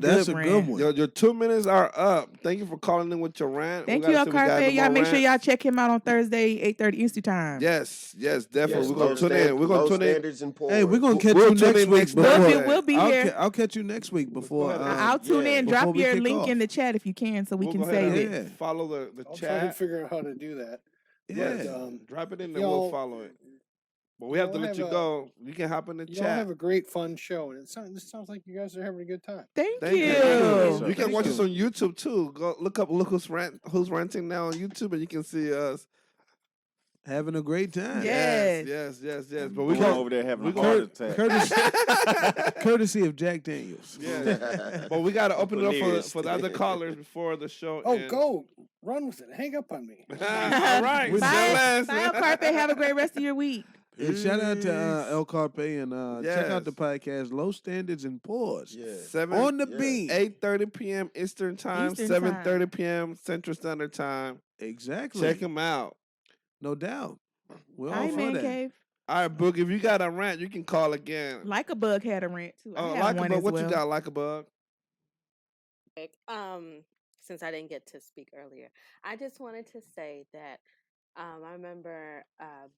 That's a good one.
Your 2 minutes are up. Thank you for calling in with your rant.
Thank you, Carpe. Y'all make sure y'all check him out on Thursday, 8:30 Eastern Time.
Yes, definitely.
Yes,
we're gonna tune in. We're gonna tune in.
Hey, we're gonna catch
We'll
you
tune
next
in
week.
next
Before,
We'll be here.
I'll catch you next week before.
I'll tune in.
before
Drop
we
your
kick
link
off.
in the chat if you can, so we
We'll
can
go ahead
save
and
it.
Follow the
I'll try to
chat.
figure out how to do that.
Yes.
But,
Drop it in there. We'll follow it. But we have to let you go. You can hop in the
Y'all
chat.
have a great, fun show, and this sounds like you guys are having a good time.
Thank
you.
you.
You can watch us on YouTube too. Go look who's ranting now on YouTube, and you can see us
having a great time.
Yes. But we
go over there having a heart attack.
Courtesy of Jack Daniels.
Yeah. But we got to open it up for the other callers before the show.
Oh,
ends.
go run with it. Hang up on me.
All right.
Bye, Carpe. Have a great rest of your week.
And shout out to El Carpe and check out the podcast Low Standards and Pause. On the beat.
8:30 p.m. Eastern Time, 7:30 p.m. Central Standard Time.
Exactly.
Check them out.
No doubt. We're
Hi,
all for
Man
that.
Cave.
All right, Boog, if you got a rant, you can call again.
LikaBug had a rant too.
Oh,
I have one
LikaBug,
as
what
well.
you got, LikaBug?
Since I didn't get to speak earlier, I just wanted to say that I remember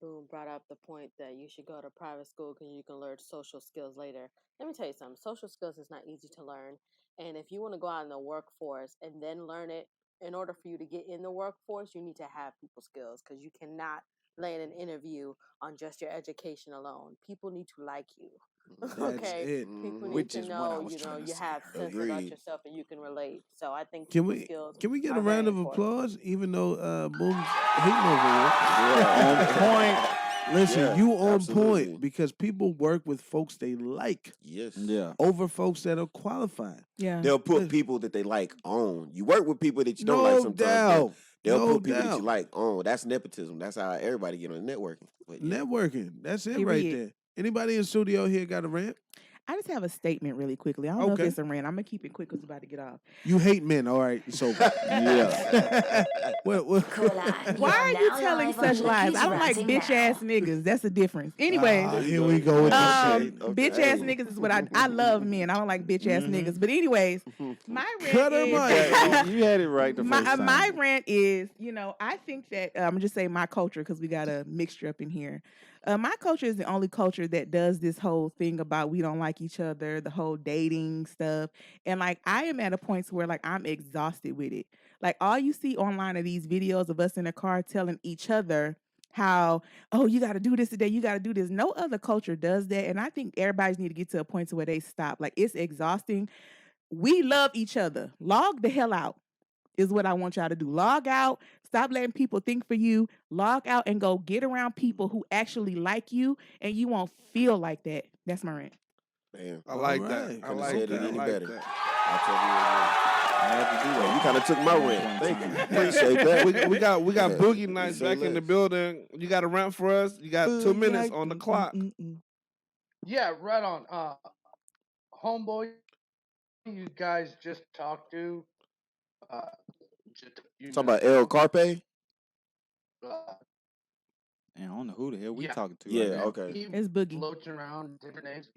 Boone brought up the point that you should go to private school because you can learn social skills later. Let me tell you something. Social skills is not easy to learn. And if you want to go out in the workforce and then learn it, in order for you to get in the workforce, you need to have people skills because you cannot land an interview on just your education alone. People need to like you. Okay, people need to know, you have sense about yourself and you can relate. So I think
Can we get a round of applause? Even though Boom's hating over you.
On point.
Listen, you on point because people work with folks they like.
Yes.
Yeah.
Over folks that are qualified.
Yeah.
They'll put people that they like on. You work with people that you don't like sometimes.
Doubt.
They'll
No
put people that
doubt.
you like on. That's nepotism. That's how everybody get on networking. But
Networking. That's it right
Period.
there. Anybody in studio here got a rant?
I just have a statement really quickly. I don't know if
Okay.
it's a rant. I'm gonna keep it quick because we're about to get off.
You hate men, all right? It's over.
Yeah.
What?
Why are you telling such lies? I don't like bitch ass niggas. That's the difference. Anyways,
Here we go with this shit.
bitch ass niggas is what I love men. I don't like bitch ass niggas. But anyways, my rant
Cut her
is
mic.
You had it right the first time.
my rant is, I think that I'm gonna just say my culture because we got a mixture up in here. My culture is the only culture that does this whole thing about we don't like each other, the whole dating stuff. And like I am at a point where like I'm exhausted with it. Like all you see online are these videos of us in a car telling each other how, oh, you got to do this today, you got to do this. No other culture does that. And I think everybody's need to get to a point to where they stop. Like it's exhausting. We love each other. Log the hell out is what I want y'all to do. Log out. Stop letting people think for you. Log out and go get around people who actually like you, and you won't feel like that. That's my rant.
Man,
I like
All
that.
right.
I like
said
that.
it
I
any
like
better.
that.
I had to do that. You kind of took my rant. Thank you. Appreciate that.
We got Boogie Nights
say
back in the
less.
building. You got a rant for us? You got 2 minutes on the clock.
Yeah, right on. Homeboy, you guys just talked to. Just a few
Talking about
minutes
El
ago.
Carpe?
And I don't know who the hell we
Yeah.
talking to
Yeah,
right now.
okay.
He
It's Boogie.
floats around different names.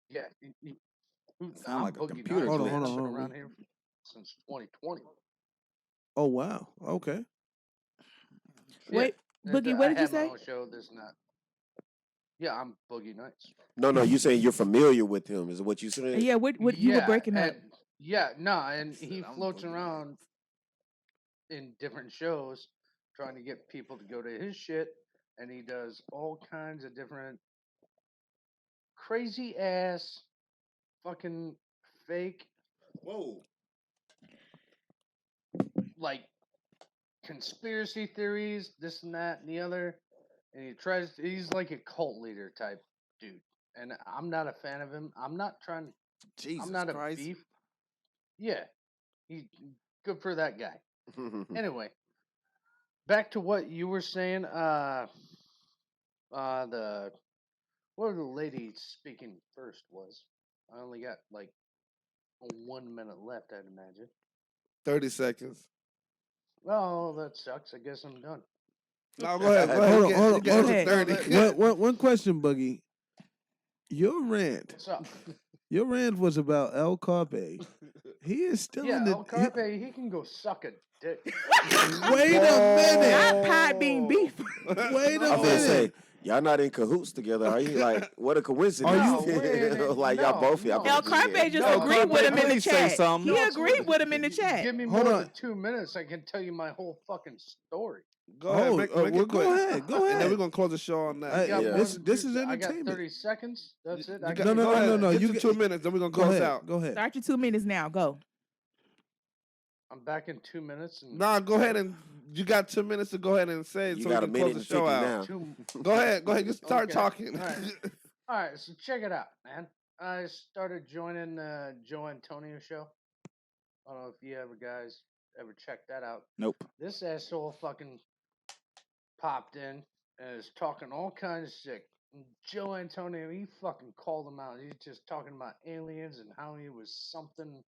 Yeah,
Sound like a
Boogie
computer
Nights.
Hold on,
glitch.
hold
I've been
on.
around here since 2020.
Oh wow. Okay.
Wait, Boogie, what
I
did you
had my
say?
own show. This not. Yeah, I'm Boogie Nights.
No, you saying you're familiar with him, is what you said?
Yeah, what you were breaking up.
And he floats around in different shows trying to get people to go to his shit, and he does all kinds of different crazy ass fucking fake like conspiracy theories, this and that and the other, and he's like a cult leader type dude, and I'm not a fan of him. I'm not
Jesus
a
Christ.
beef. Yeah, he good for that guy. Anyway, back to what you were saying. The what the lady speaking first was. I only got like 1 minute left, I'd imagine.
30 seconds.
Oh, that sucks. I guess I'm done.
No, go ahead. Go ahead.
Hold on.
Get to 30.
One question, Boogie. Your rant.
What's up?
Your rant was about El Carpe. He is still in the.
El Carpe, he can go suck a dick.
Wait a minute.
Not PodBean beef.
Wait a
I'm gonna
minute.
say, y'all not in cahoots together, are you? Like, what a coincidence. Like, y'all both here.
El Carpe just agreed with him in the chat. He agreed with him in the chat.
Give me more than 2 minutes, I can tell you my whole fucking story.
Go ahead. Make
well,
it quick.
go ahead. Go
And then
ahead.
we're going to close the show on that.
This is
I got
entertainment.
30 seconds. That's it.
No.
Get
You
to 2 minutes, then we're going to close out.
Go ahead.
Start your 2 minutes now. Go.
I'm back in 2 minutes. And
Nah, go ahead and you got 2 minutes to go ahead and say it
You
so
got
we
a
can close
minute
the show
and
out.
50
Go ahead. Just start
Okay.
talking.
All right, so check it out, man. I started joining the Joe Antonio show. I don't know if you guys ever checked that out.
Nope.
This asshole fucking popped in and is talking all kinds of shit. And Joe Antonio, he fucking called him out. He's just talking about aliens and how he was something,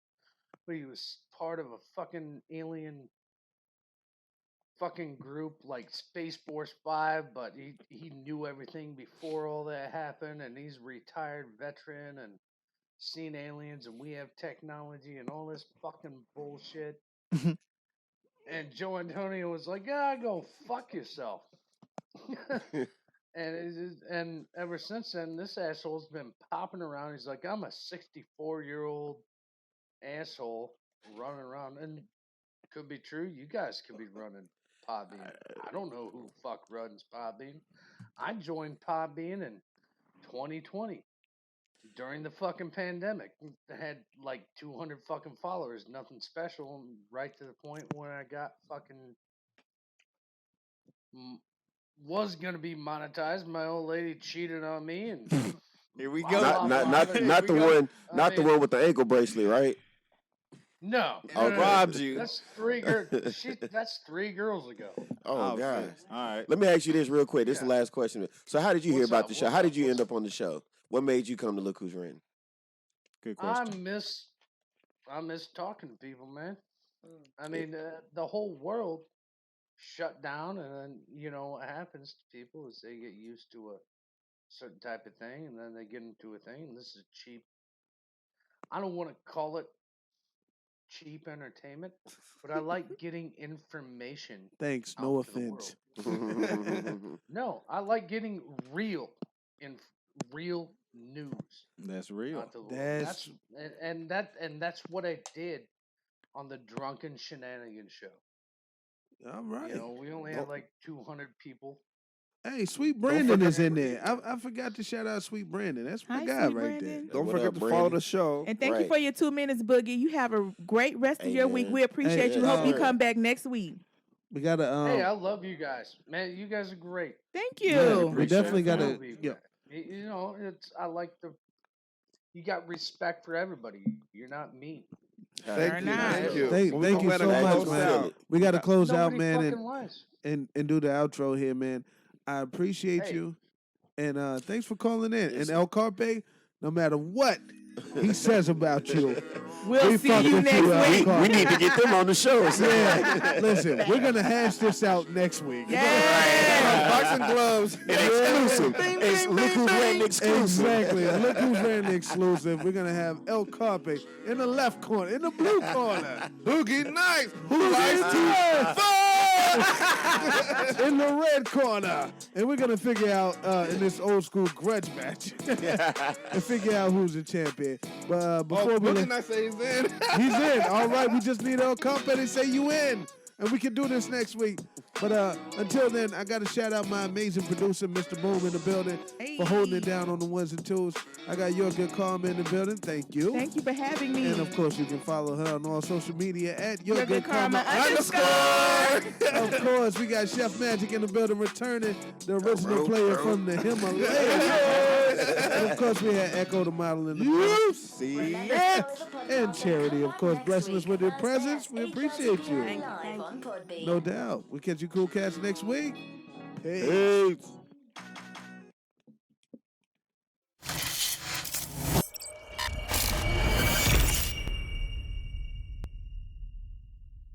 but he was part of a fucking alien fucking group like Space Force 5, but he knew everything before all that happened, and he's a retired veteran and seen aliens, and we have technology and all this fucking bullshit. And Joe Antonio was like, "Yeah, go fuck yourself." And ever since then, this asshole's been popping around. He's like, "I'm a 64-year-old asshole running around," and could be true. You guys could be running PodBean. I don't know who fuck runs PodBean. I joined PodBean in 2020 during the fucking pandemic. I had like 200 fucking followers, nothing special, right to the point where I got fucking was gonna be monetized. My old lady cheated on me, and
here we
go. Not the one with the ankle bracelet, right?
No,
robbed you.
That's three girls. That's 3 girls ago.
Oh, God.
All right.
Let me ask you this real quick. This is the last question. So, how did you hear
What's
about
up?
the show? How did you end up on the show? What made you come to Look Who's Ranting?
Good
I
question.
miss talking to people, man. I mean, the whole world shut down, and then what happens to people is they get used to a certain type of thing, and then they get into a thing. And this is cheap. I don't want to call it cheap entertainment, but I like getting information.
Thanks.
out
No
to the world.
offense.
No, I like getting real news.
That's real.
out to the world. That's what I did on the Drunken Shenanigans show.
All right.
We only had like 200 people.
Hey, Sweet Brandon is in there. I forgot to shout out Sweet Brandon. That's my
Hi,
guy
Sweet
right
Brandon.
there.
Don't
What
forget
up,
to
Brandon?
follow the show.
And thank you for your 2 minutes, Boogie. You have a great rest of your week.
man.
We appreciate you. Hope you come back next week.
We gotta.
Hey, I love you guys, man. You guys are great.
Thank
yeah,
you.
we definitely
I
gotta.
love you
Yeah.
guys. I like you got respect for everybody. You're not mean.
Thank you.
not.
Thank you.
Thank
Well, we
you
gonna
so
go ahead and
much,
close
man.
out.
We got to close out,
Nobody
man,
fucking lies.
and do the outro here, man. I appreciate
Hey.
you, And thanks for calling in. And El Carpe, no matter what he says about you,
We'll
we
see
fuck
you
with
next
El
week.
Carpe.
We need to get them on the show.
Yeah, listen, we're gonna hash this out next week.
Boxing gloves.
Exclusive. Look who's ranting exclusive.
Exactly. Look who's ranting exclusive. We're gonna have El Carpe in the left corner, in the blue corner.
Boogie Nights.
Who likes
to
in the red corner. And we're gonna figure out in this old school grudge match and figure out who's the champion. But before we
Boogie Nights say he's in.
he's in. All right, we just need El Carpe to say you in. And we can do this next week. But until then, I got to shout out my amazing producer, Mr. Boom, in the building for holding it down on the ones and twos. I got YourGoodKarma in the building. Thank you.
Thank you for having me.
And of course, you can follow her on all social media at
YourGoodKarma
_. Of course, we got Chef Magic in the building returning, the original player from the Himalayas. And of course, we had Ecko The Model in the building.
You see it.
And Charity, of course, blessing us with your presence. We appreciate you.
Live on PodBean.
No doubt. We'll catch you cool cats next week.
Peace.